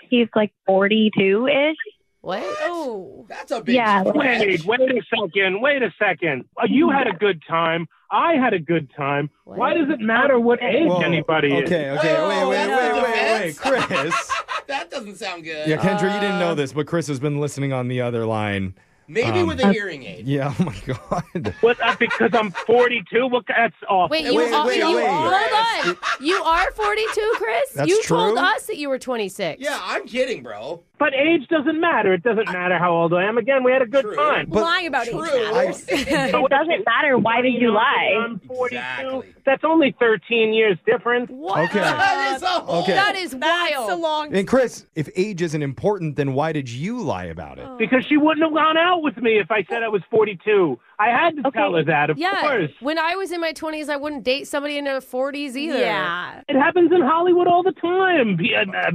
he's like 42-ish.
what?
Oh.
That's a big
Yeah,
stretch.
Wait a second. You had a good time. I had a good time. Why does it matter what age
Whoa.
anybody is?
Okay, wait, Chris.
That doesn't sound good.
Yeah, Kendra, you didn't know this, but Chris has been listening on the other line.
Maybe with a hearing aid.
Yeah, oh my God.
What? Because I'm 42? Well, that's awful.
Wait, hold on. You are 42, Chris?
That's
you
true?
told us that you were 26.
Yeah, I'm kidding, bro.
But age doesn't matter. It doesn't matter how old I am. Again, we had a good time.
Lying about age matters.
It doesn't matter. Why did you lie?
I'm 42. That's only 13 years difference.
What?
Okay.
That is a whole...
Okay.
That is wild.
That's a long...
And Chris, if age isn't important, then why did you lie about it?
Because she wouldn't have gone out with me if I said I was 42. I had to tell her that, of course.
When I was in my 20s, I wouldn't date somebody in their 40s either.
Yeah.
It happens in Hollywood all the time.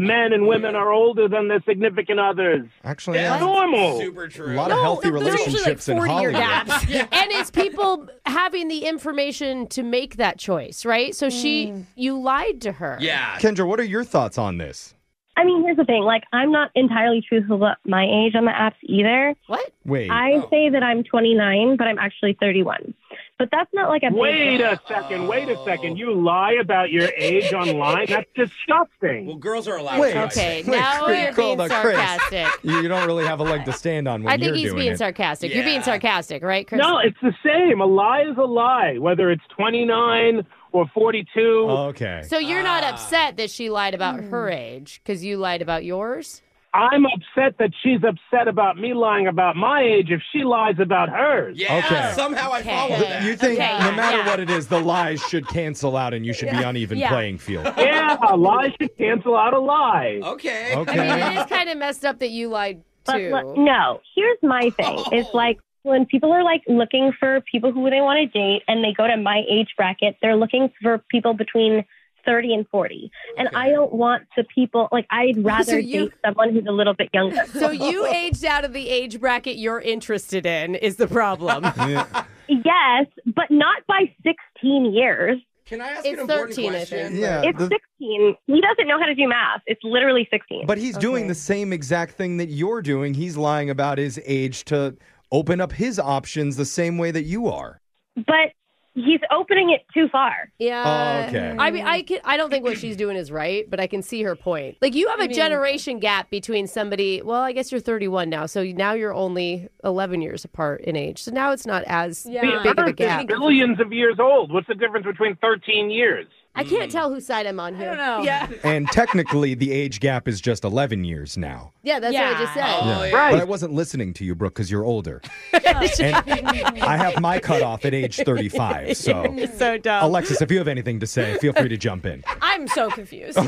Men and women are older than their significant others.
Actually,
It's normal.
Super true.
a lot of healthy
there's usually
relationships
like
in
40-year
Hollywood.
gaps. And it's people having the information to make that choice, right? So you lied to her.
Yeah.
Kendra, what are your thoughts on this?
I mean, here's the thing. Like, I'm not entirely truthful about my age on the apps either.
What?
Wait.
I say that I'm 29, but I'm actually 31. But that's not like a big
Wait
deal.
a second. You lie about your age online? That's disgusting.
Well, girls are allowed
Wait.
to.
Okay,
Wait,
now
Chris,
you're
hold
being
on, Chris.
sarcastic.
You don't really have a leg to stand on when
I think
you're
he's
doing
being
it.
sarcastic. You're being
Yeah.
sarcastic, right, Chris?
No, it's the same. A lie is a lie, whether it's 29 or 42.
Okay.
So you're not upset that she lied about her age because you lied about yours?
I'm upset that she's upset about me lying about my age if she lies about hers.
Yeah,
Okay.
somehow I follow that.
You think
Okay,
no matter
yeah.
what it is, the lies should cancel out and you should be on even
Yeah.
playing field.
Yeah, a lie should cancel out a lie.
Okay.
Okay.
I mean, it is kind of messed up that you lied
But
too.
no, here's my thing. It's like when people are like looking for people who they want to date and they go to my age bracket, they're looking for people between 30 and 40. And I don't want the people, like, I'd rather date someone who's a little bit younger.
So you aged out of the age bracket you're interested in is the problem.
Yes, but not by 16 years.
Can I ask
It's
an important
13, I
question?
think.
Yeah.
It's 16. He doesn't know how to do math. It's literally 16.
But he's doing the same exact thing that you're doing. He's lying about his age to open up his options the same way that you are.
But he's opening it too far.
Yeah.
Oh, okay.
I mean, I don't think what she's doing is right, but I can see her point. Like, you have a generation gap between somebody. Well, I guess you're 31 now, so now you're only 11 years apart in age. So now it's not as big of a gap.
Billions of years old. What's the difference between 13 years?
I can't tell whose side I'm on here.
I don't know.
Yeah.
And technically, the age gap is just 11 years now.
Yeah, that's what I just said.
Oh, yeah.
Right.
But I wasn't listening to you, Brooke, because you're older. And I have my cutoff at age 35. So,
So dumb.
Alexis, if you have anything to say, feel free to jump in.
I'm so confused.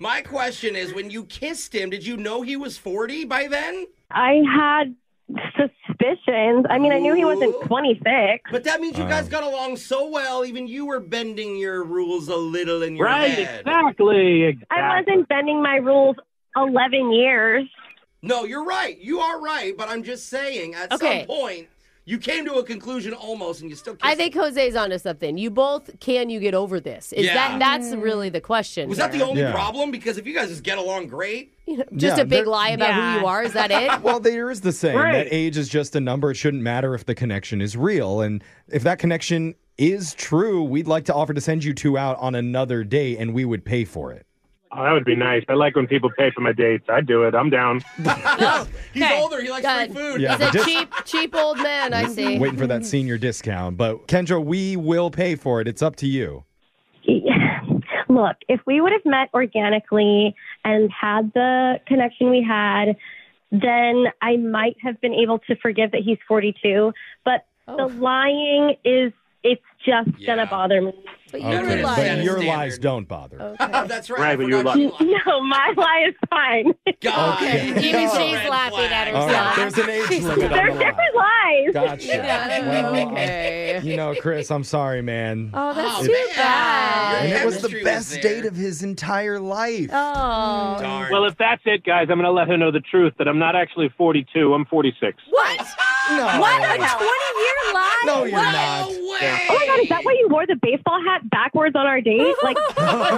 My question is, when you kissed him, did you know he was 40 by then?
I had suspicions. I mean, I knew he wasn't 26.
But that means you guys got along so well, even you were bending your rules a little in your
Right,
head.
exactly.
I wasn't bending my rules 11 years.
No, you're right. You are right, but I'm just saying, at some point, you came to a conclusion almost, and you still kissed
I think Jose's onto something. You both, can you get over this? Is that's really the question.
Was that the only problem? Because if you guys just get along great.
Just a big lie about who you are? Is that it?
Well, there is the saying
Right.
that age is just a number. It shouldn't matter if the connection is real. And if that connection is true, we'd like to offer to send you two out on another date, and we would pay for it.
Oh, that would be nice. I like when people pay for my dates. I'd do it. I'm down.
He's older. He likes free food.
Yeah,
He's a
just-
cheap old man, I see.
Waiting for that senior discount. But Kendra, we will pay for it. It's up to you.
Look, if we would have met organically and had the connection we had, then I might have been able to forgive that he's 42. But the lying it's just going to bother me.
But
Okay, but your lies don't bother.
That's right.
Right, but you're lying.
No, my lie is fine.
God.
Okay.
Even she's laughing at
All
herself.
right, there's an age limit on
They're
the lie.
different lies.
Gotcha.
Yeah.
Well,
Okay.
you know, Chris, I'm sorry, man.
Oh, that's
Oh,
too
man.
bad.
And it was the
Chemistry
best
was
date
there.
of his entire life.
Oh.
Darn.
Well, if that's it, guys, I'm going to let her know the truth that I'm not actually 42. I'm 46.
What?
No.
What? A 20-year lie?
No, you're
What?
not.
No way.
Oh my God, is that why you wore the baseball hat backwards on our date? Like,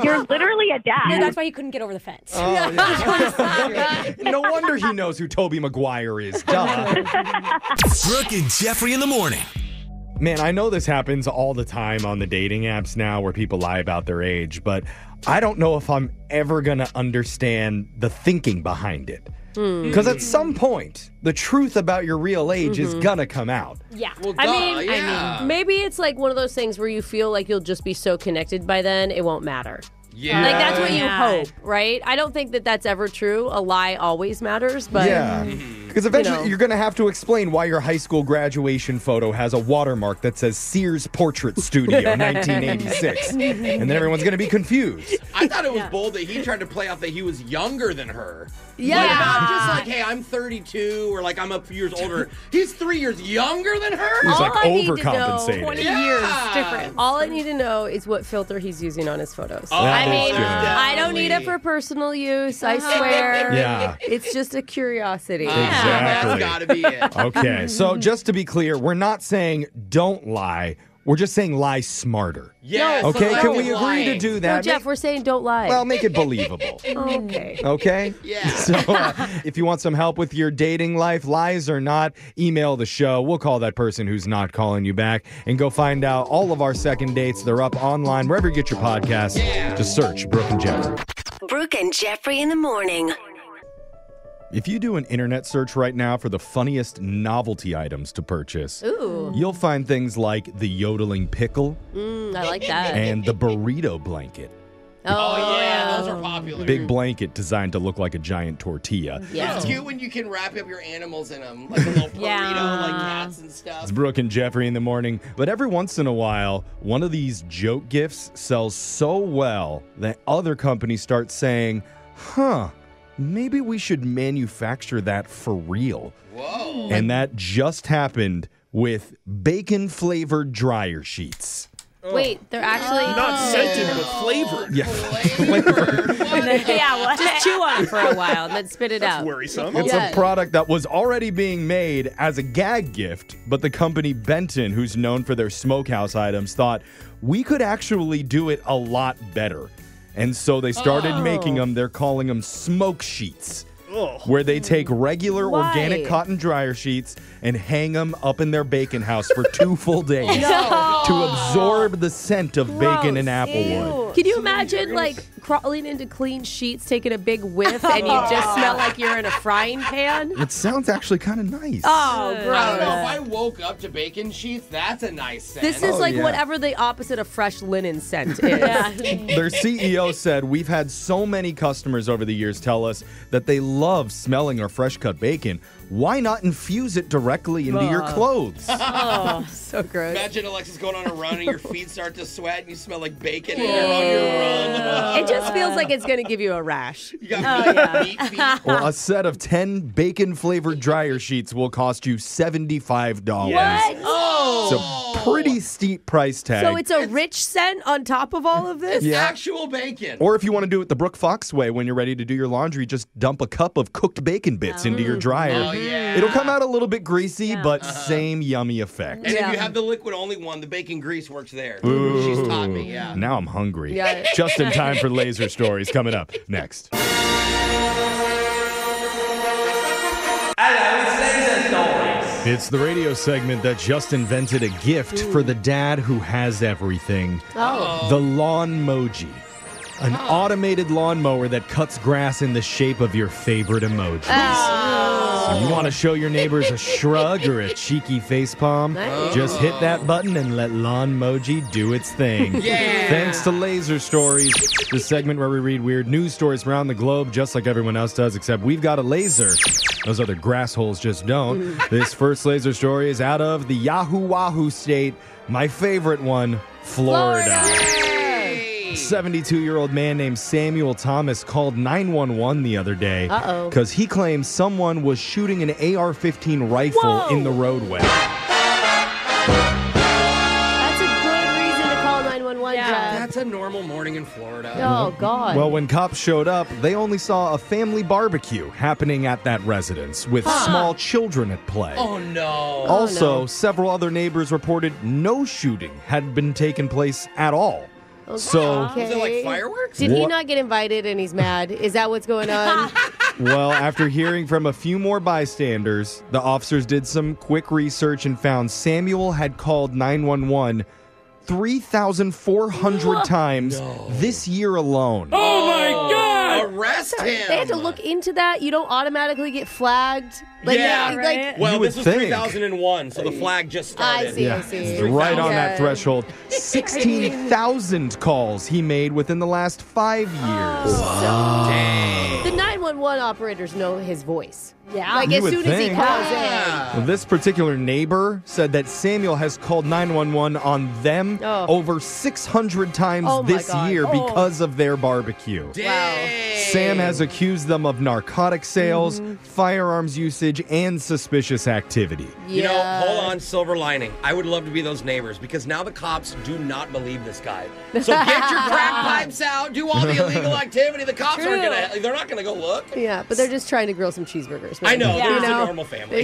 you're literally a dad.
No, that's why he couldn't get over the fence.
Oh, yeah. No wonder he knows who Tobey Maguire is. Duh.
Brooke and Jeffrey in the morning.
Man, I know this happens all the time on the dating apps now where people lie about their age, but I don't know if I'm ever going to understand the thinking behind it. Because at some point, the truth about your real age is going to come out.
Yeah.
Well,
I
duh,
mean,
yeah.
maybe it's like one of those things where you feel like you'll just be so connected by then, it won't matter.
Yeah.
Like, that's what you
Yeah.
hope, right? I don't think that that's ever true. A lie always matters, but...
Yeah. Because eventually
You know.
you're going to have to explain why your high school graduation photo has a watermark that says Sears Portrait Studio 1986. And then everyone's going to be confused.
I thought it was bold that he tried to play off that he was younger than her.
Yeah.
Like, not just like, hey, I'm 32 or like I'm a few years older. He's 3 years younger than her?
He's like
All I need to know,
overcompensating.
20
Yeah.
years different.
All I need to know is what filter he's using on his photos.
Oh,
I
that
mean,
is good.
I don't need it for personal use, I swear.
Yeah.
It's just a curiosity.
Exactly.
That's got to be it.
Okay, so just to be clear, we're not saying don't lie. We're just saying lie smarter.
Yes.
Okay,
I
can
like
we agree
lying.
to do
No,
that?
Jeff, we're saying don't lie.
Well, make it believable.
okay.
Okay?
Yeah.
So if you want some help with your dating life, lies or not, email the show. We'll call that person who's not calling you back and go find out all of our second dates. They're up online wherever you get your podcasts.
Yeah.
Just search Brooke and Jeffrey.
Brooke and Jeffrey in the morning.
If you do an internet search right now for the funniest novelty items to purchase,
Ooh.
you'll find things like the yodeling pickle
I like that.
and the burrito blanket.
Oh, yeah. Those are popular.
Big blanket designed to look like a giant tortilla.
Yeah.
It's cute when you can wrap up your animals in them. Like a little burrito,
Yeah.
like cats and stuff.
It's Brooke and Jeffrey in the morning. But every once in a while, one of these joke gifts sells so well that other companies start saying, maybe we should manufacture that for real.
Whoa.
And that just happened with bacon-flavored dryer sheets.
Wait, they're actually...
Not scented, but flavored.
Yeah.
Flavor.
Yeah, what?
Just chew on it for a while and then spit it out.
Worrisome.
It's
Yeah.
a product that was already being made as a gag gift, but the company Benton, who's known for their smokehouse items, thought we could actually do it a lot better. And so they started making them. They're calling them smoke sheets, where they take regular
Why?
organic cotton dryer sheets and hang them up in their bacon house for 2 full days
No.
to absorb the scent of bacon and
Gross.
applewood.
Can you imagine, like, crawling into clean sheets, taking a big whiff, and you just smell like you're in a frying pan?
It sounds actually kind of nice.
Oh,
I don't know. If
gross.
I woke up to bacon sheets, that's a nice scent.
This is
Oh,
like
yeah.
whatever the opposite of fresh linen scent is.
Their CEO said, we've had so many customers over the years tell us that they love smelling our fresh cut bacon. Why not infuse it directly into your clothes?
Oh, so gross.
Imagine Alexis going on a run and your feet start to sweat and you smell like bacon and you're on your run.
It just feels like it's going to give you a rash.
You got meat feet.
Well, a set of 10 bacon-flavored dryer sheets will cost you $75.
What?
Oh.
It's a pretty steep price tag.
So it's a rich scent on top of all of this?
Yeah.
Actual bacon.
Or if you want to do it the Brooke Fox way, when you're ready to do your laundry, just dump a cup of cooked bacon bits into your dryer.
Oh, yeah.
It'll come out a little bit greasy, but same yummy effect.
And if you have the liquid only one, the bacon grease works there. She's taught me, yeah.
Now I'm hungry.
Yeah.
Just in time for laser stories coming up next. It's the radio segment that just invented a gift for the dad who has everything.
Oh.
The lawn moji. An automated lawnmower that cuts grass in the shape of your favorite emojis. So you want to show your neighbors a shrug or a cheeky facepalm?
Nice.
Just hit that button and let Lawn Moji do its thing.
Yeah.
Thanks to Laser Stories, the segment where we read weird news stories from around the globe just like everyone else does, except we've got a laser. Those other grass holes just don't. This first laser story is out of the Yahoo Wahoo state, my favorite one, Florida. 72-year-old man named Samuel Thomas called 911 the other day because he claims someone was shooting an AR-15 rifle in the roadway.
That's a good reason to call 911, Jeff.
That's a normal morning in Florida.
Oh, God.
Well, when cops showed up, they only saw a family barbecue happening at that residence with small children at play.
Oh, no.
Also, several other neighbors reported no shooting had been taken place at all. So,
is it like fireworks?
Did he not get invited and he's mad? Is that what's going on?
well, after hearing from a few more bystanders, the officers did some quick research and found Samuel had called 911 3,400 times this year alone.
Oh, my God! Arrest him!
They had to look into that. You don't automatically get flagged.
Well, this was
think.
3001, so the flag just started.
I see.
It's right on that threshold. 16,000 calls he made within the last 5 years.
Dang.
The 911 operators know his voice.
Yeah.
Like,
You
as
would
soon as he
think.
calls in.
Well, this particular neighbor said that Samuel has called 911 on them over 600 times
Oh my
this
God.
year because of their barbecue. Sam has accused them of narcotic sales, firearms usage, and suspicious activity.
You know, hold on, silver lining. I would love to be those neighbors because now the cops do not believe this guy. So get your crack pipes out, do all the illegal activity. The cops aren't they're not gonna go look.
Yeah, but they're just trying to grill some cheeseburgers.
I know,
Yeah.
they're a normal family.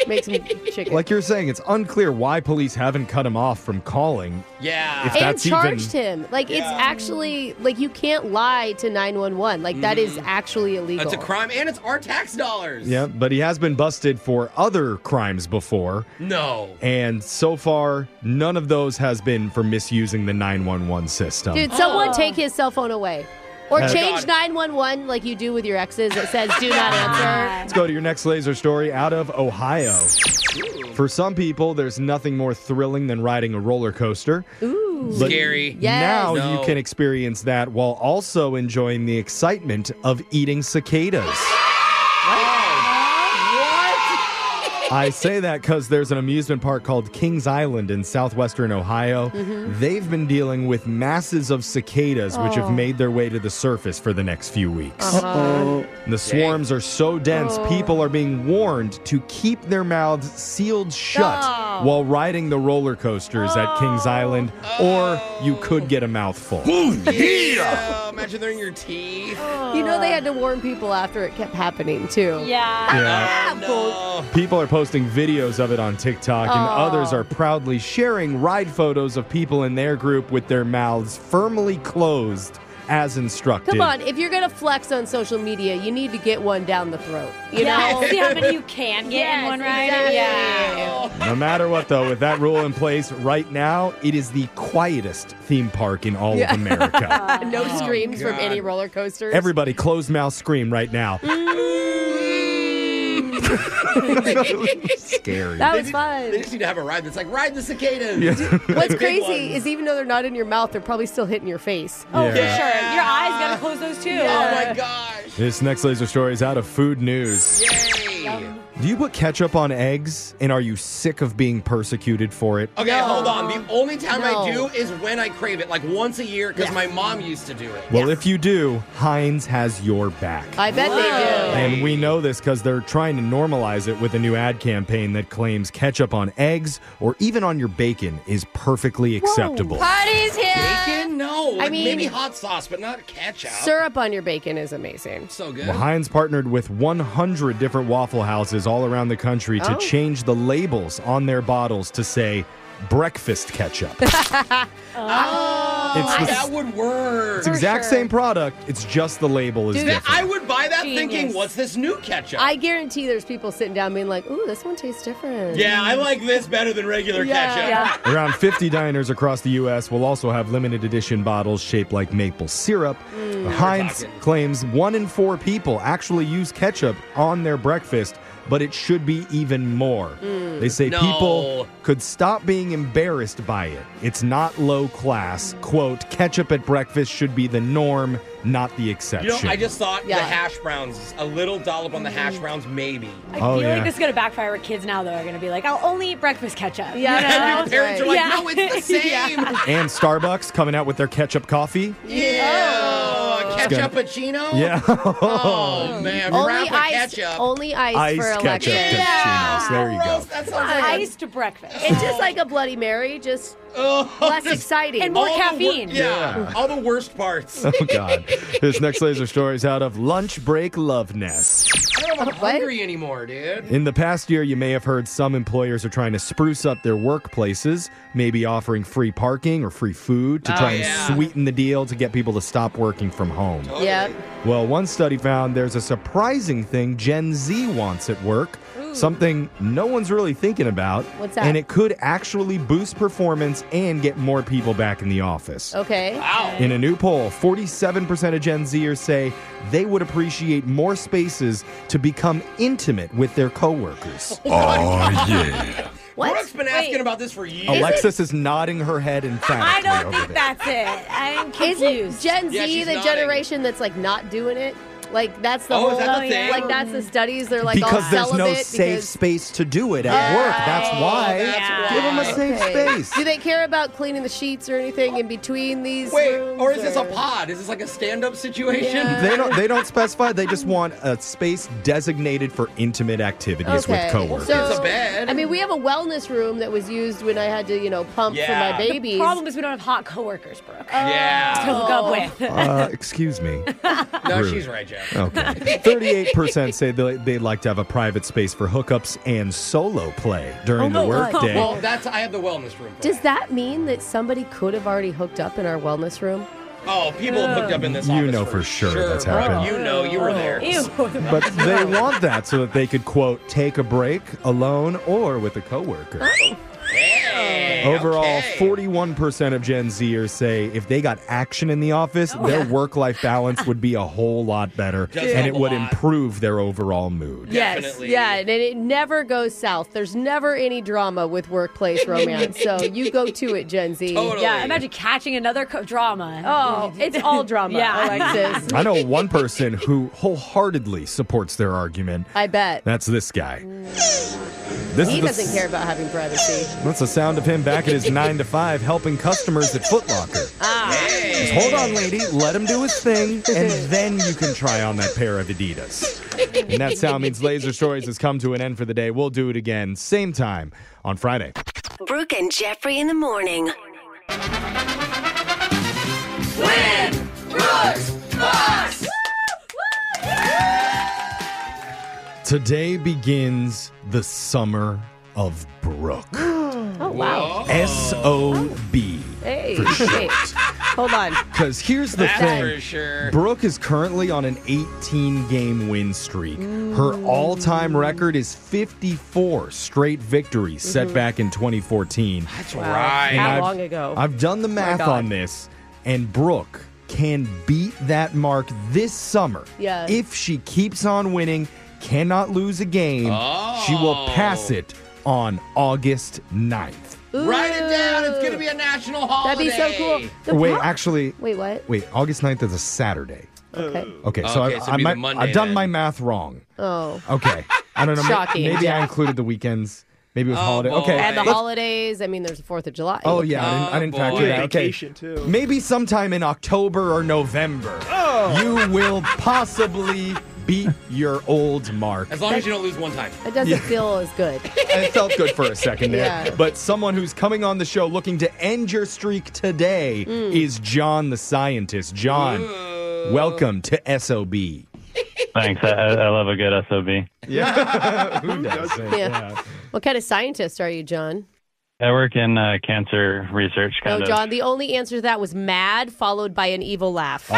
Make some chicken.
Like you're saying, it's unclear why police haven't cut him off from calling.
Yeah.
If
and
that's
charged him. Like, it's actually, like, you can't lie to 911. Like, that is actually illegal.
That's a crime, and it's our tax dollars.
Yeah, but he has been busted for other crimes before.
No.
And so far, none of those has been for misusing the 911 system.
Dude, someone take his cell phone away. Or
Oh,
change 911 like you do with your exes that says do not answer.
Let's go to your next laser story out of Ohio. For some people, there's nothing more thrilling than riding a roller coaster.
Ooh.
But
Scary.
Now
No.
you can experience that while also enjoying the excitement of eating cicadas. I say that because there's an amusement park called Kings Island in southwestern Ohio. They've been dealing with masses of cicadas, which have made their way to the surface for the next few weeks. The swarms are so dense, people are being warned to keep their mouths sealed shut while riding the roller coasters at Kings Island, or you could get a mouthful.
Yeah. Imagine they're in your teeth.
You know they had to warn people after it kept happening, too.
Yeah.
No.
People are posting videos of it on TikTok, and others are proudly sharing ride photos of people in their group with their mouths firmly closed as instructed.
Come on, if you're going to flex on social media, you need to get one down the throat. You know?
See how many you can get in one ride?
Exactly.
Yeah.
No matter what, though, with that rule in place right now, it is the quietest theme park in all of America.
No screams from any roller coasters.
Everybody closed mouth scream right now. Scary.
That was fun.
They just need to have a ride that's like, ride the cicadas.
What's
Big
crazy
ones.
is even though they're not in your mouth, they're probably still hitting your face.
Oh, for
Yeah.
sure. Your eyes gotta close those too.
Oh my gosh.
This next laser story is out of food news.
Yay.
Do you put ketchup on eggs, and are you sick of being persecuted for it?
Okay, hold on. The only time I
No.
do is when I crave it, like once a year, because my mom used to do it.
Well, if you do, Heinz has your back.
I bet they do.
And we know this because they're trying to normalize it with a new ad campaign that claims ketchup on eggs or even on your bacon is perfectly acceptable.
Party's here.
Bacon? No. Like
mean-
maybe hot sauce, but not ketchup.
Syrup on your bacon is amazing.
So good.
Well, Heinz partnered with 100 different Waffle Houses all around the country to change the labels on their bottles to say breakfast ketchup.
That would work.
It's the exact same product. It's just the label is
Dude,
different.
I would buy that thinking,
Genius.
what's this new ketchup?
I guarantee there's people sitting down being like, ooh, this one tastes different.
Yeah, I like this better than regular ketchup.
Around 50 diners across the U.S. will also have limited edition bottles shaped like maple syrup. Heinz
talking.
claims 1 in 4 people actually use ketchup on their breakfast, but it should be even more. They say
No.
people could stop being embarrassed by it. It's not low class. Quote, ketchup at breakfast should be the norm, not the
You
exception.
know, I just thought
Yeah.
the hash browns, a little dollop on the hash browns, maybe.
I
Oh,
feel
yeah.
like this is gonna backfire with kids now, though. Are gonna be like, I'll only eat breakfast ketchup.
Yeah,
And
no,
your
that's
parents are
right.
like,
Yeah.
no, it's the same.
And Starbucks coming out with their ketchup coffee.
Yeah. Ketchup-puccino?
Yeah.
Oh, man.
Only
Rapid
ice,
ketchup.
only ice,
Ice
for
ketchup
election.
cappuccinos. There you go.
Gross. That sounds like
Iced breakfast.
It's just like a Bloody Mary, just less exciting.
And more caffeine.
All the worst parts.
Oh, God. This next laser story is out of Lunch Break Love Nest.
I don't know if I'm hungry anymore, dude.
In the past year, you may have heard some employers are trying to spruce up their workplaces, maybe offering free parking or free food to try and sweeten the deal to get people to stop working from home.
Totally.
Yep.
Well, one study found there's a surprising thing Gen Z wants at work, something no one's really thinking about.
What's that?
And it could actually boost performance and get more people back in the office.
Okay.
Wow.
In a new poll, 47% of Gen Zers say they would appreciate more spaces to become intimate with their coworkers.
yeah.
Brooke's been asking about this for years.
Alexis is nodding her head emphatically.
I don't
over
think
there.
that's it. I'm confused.
Isn't Gen
Yeah,
Z
she's
the
nodding.
generation that's like not doing it? Like that's the
Oh,
whole
is that the thing?
like that's the studies. They're like
Because
all
there's no
celibate
safe
because-
space to do it at work. That's why.
that's
Give them a
why.
safe
Okay.
space.
Do they care about cleaning the sheets or anything in between these
Wait,
rooms,
or is this a pod? Is this like a stand-up situation?
Yeah.
They don't specify. They just want a space designated for intimate activities with coworkers.
So,
It's a bed.
I mean, we have a wellness room that was used when I had to, pump for
Yeah.
my babies.
Problem is we don't have hot coworkers, Brooke.
Yeah.
To hook up with.
Excuse me.
No,
Rude.
she's right, Jeff.
Okay. 38% say they'd like to have a private space for hookups and solo play during the workday.
Well, I have the wellness room. For
Does that mean that somebody could have already hooked up in our wellness room?
Oh, people have hooked up in this
You
office.
know for sure that's happened.
You know, you were there.
Ew.
But they want that so that they could, quote, take a break alone or with a coworker.
Hey,
Overall,
okay.
41% of Gen Zers say if they got action in the office, their work-life balance would be a whole lot better,
Just
and
a
it would
lot.
improve their overall mood.
Definitely.
Yes, yeah, and it never goes south. There's never any drama with workplace romance. So you go to it, Gen Z.
Totally.
Yeah, imagine catching another drama.
Oh, it's all drama,
Yeah.
Alexis.
I know one person who wholeheartedly supports their argument.
I bet.
That's this guy. This
He
is the
doesn't care about having privacy.
That's the sound of him back at his 9 to 5 helping customers at Foot Locker. Just hold on, lady. Let him do his thing, and then you can try on that pair of Adidas. And that sound means Laser Stories has come to an end for the day. We'll do it again, same time on Friday.
Brooke and Jeffrey in the morning.
Win! Brooks! Boss!
Today begins the summer of Brooke.
Oh, wow.
S-O-B.
Hey,
For short.
wait. Hold on.
Because here's the
That's
thing.
for sure.
Brooke is currently on an 18-game win streak. Her all-time record is 54 straight victories set back in 2014.
That's right.
And
How
I've-
long ago?
I've done the math
God.
on this, and Brooke can beat that mark this summer.
Yeah.
If she keeps on winning, cannot lose a game, she will pass it on August 9th.
Write it down. It's going to be a national holiday.
That'd be so cool. The
Wait,
pro-
actually,
Wait, what?
wait, August 9th is a Saturday.
Okay.
Okay, so
Okay, so it'd be the Monday
I've done
then.
my math wrong.
Oh.
Okay. I don't know.
Shocking.
Maybe I
Yeah.
included the weekends. Maybe it was
Oh,
holiday.
boy.
Okay.
And the
let's-
holidays. I mean, there's the 4th of July.
Oh, yeah. I didn't
Oh,
factor
boy.
that. Okay.
Vacation, too.
Maybe sometime in October or November, you will possibly beat your old mark.
As long as you don't lose one time.
It doesn't feel as good.
And it felt good for a second there.
Yeah.
But someone who's coming on the show looking to end your streak today is John the Scientist. John, welcome to SOB.
Thanks. I love a good SOB.
Yeah. Who doesn't?
Yeah. What kind of scientist are you, John?
I work in cancer research, kind
No,
of.
John, the only answer to that was mad, followed by an evil laugh.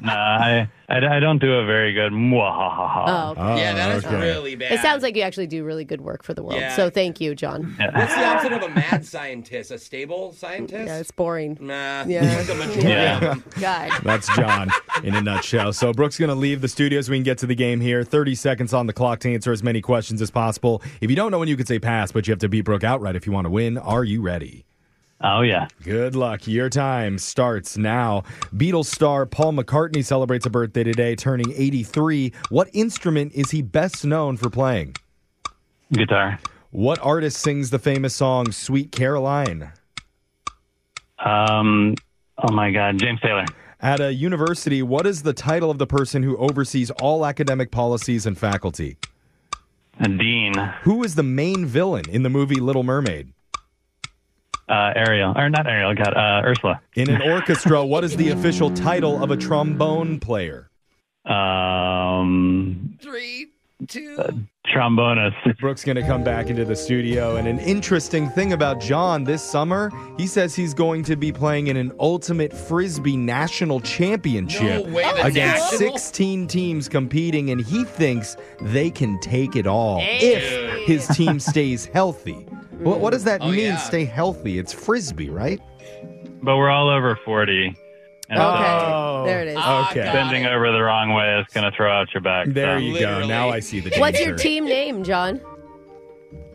Nah, I don't do a very good mwahaha.
Oh, okay.
Yeah, that is
okay.
really bad.
It sounds like you actually do really good work for the world.
Yeah.
So thank you, John.
What's the opposite of a mad scientist? A stable scientist?
Yeah, it's boring.
Nah.
Yeah.
Like the majority
Yeah.
of them.
God.
That's John in a nutshell. So Brooke's going to leave the studio so we can get to the game here. 30 seconds on the clock to answer as many questions as possible. If you don't know when you can say pass, but you have to beat Brooke outright if you want to win. Are you ready?
Oh, yeah.
Good luck. Your time starts now. Beatles star Paul McCartney celebrates a birthday today, turning 83. What instrument is he best known for playing?
Guitar.
What artist sings the famous song Sweet Caroline?
Oh, my God. James Taylor.
At a university, what is the title of the person who oversees all academic policies and faculty?
A dean.
Who is the main villain in the movie Little Mermaid?
Ariel. Or not Ariel, God, Ursula.
In an orchestra, what is the official title of a trombone player?
3, 2.
Trombonist.
Brooke's going to come back into the studio. And an interesting thing about John this summer, he says he's going to be playing in an ultimate Frisbee national championship
No way, that's
against
national?
16 teams competing, and he thinks they can take it all if his team stays healthy. What does that mean, stay healthy? It's Frisbee, right?
But we're all over 40. And
Okay, there it is.
Okay.
bending over the wrong way is going to throw out your back.
There
so.
you go. Now I see the danger.
What's your team name, John?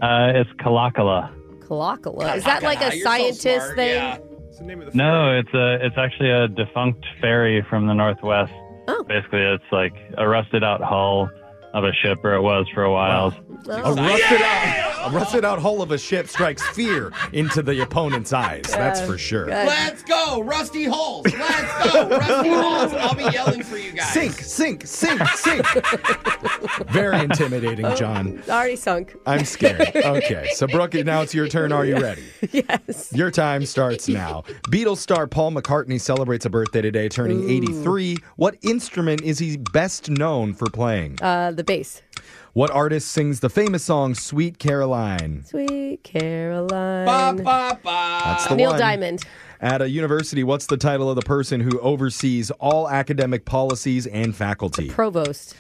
It's Kalakala.
Kalakala. Is that like a
You're so
scientist
smart,
thing?
yeah.
What's the name of the
No, it's actually a defunct ferry from the Northwest.
Oh.
Basically, it's like a rusted out hull of a ship, or it was for a while.
Oh.
A rusted out hull of a ship strikes fear into the opponent's eyes. That's for sure.
Let's go, Rusty Holes. Let's go, Rusty Holes. I'll be yelling for you guys.
Sink, sink, sink, sink. Very intimidating, John.
Already sunk.
I'm scared. Okay, so Brooke, now it's your turn. Are you ready?
Yes.
Your time starts now. Beatles star Paul McCartney celebrates a birthday today, turning 83. What instrument is he best known for playing?
The bass.
What artist sings the famous song Sweet Caroline?
Sweet Caroline.
Ba, ba, ba.
That's the
Neil
one.
Diamond.
At a university, what's the title of the person who oversees all academic policies and faculty?
Provost.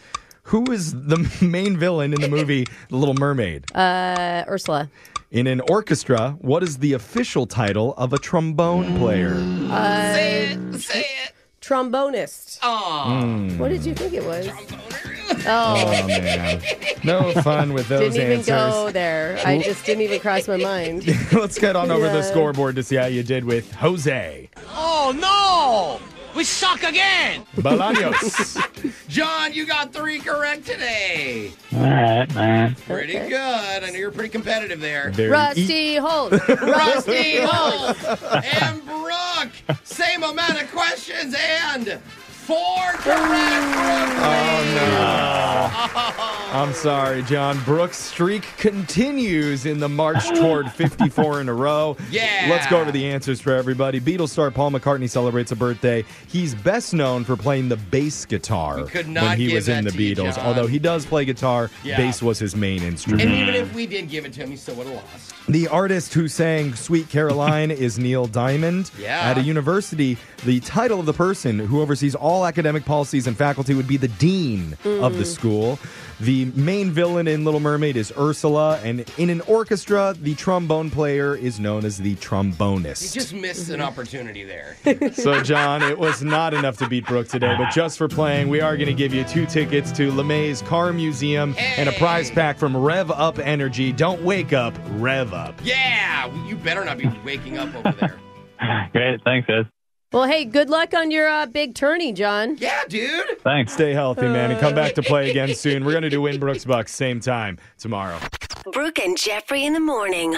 Who is the main villain in the movie The Little Mermaid?
Ursula.
In an orchestra, what is the official title of a trombone player?
Say it.
Trombonist.
Aw.
What did you think it was?
Oh, man. No fun with those
Didn't even
answers.
go there. I just didn't even cross my mind.
Let's get on over the
Yeah.
scoreboard to see how you did with Jose.
Oh, no! We suck again!
Bolaños.
John, you got 3 correct today.
All right.
Pretty good. I know you're pretty competitive there.
Rusty Holt.
Rusty Holes and Brooke. Same amount of questions and 4 correct, Brooke.
Oh, no. I'm sorry, John. Brooke's streak continues in the march toward 54 in a row.
Yeah.
Let's go over the answers for everybody. Beatles star Paul McCartney celebrates a birthday. He's best known for playing the bass guitar
could not
when he
give
was in
that
the
to you,
Beatles.
John.
Although he does play guitar,
Yeah.
bass was his main instrument.
And even if we did give it to him, he still would have lost.
The artist who sang Sweet Caroline is Neil Diamond.
Yeah.
At a university, the title of the person who oversees all academic policies and faculty would be the dean of the school. The main villain in Little Mermaid is Ursula, and in an orchestra, the trombone player is known as the
You
trombonist.
just missed an opportunity there.
So, John, it was not enough to beat Brooke today, but just for playing, we are going to give you 2 tickets to LeMay's Car Museum and a prize pack from Rev Up Energy. Don't wake up, rev up.
Yeah, you better not be waking up over there.
Great. Thanks, guys.
Well, hey, good luck on your big tourney, John.
Yeah, dude.
Thanks.
Stay healthy, man, and come back to play again soon. We're going to do Win Brooks Bucks same time tomorrow.
Brooke and Jeffrey in the morning.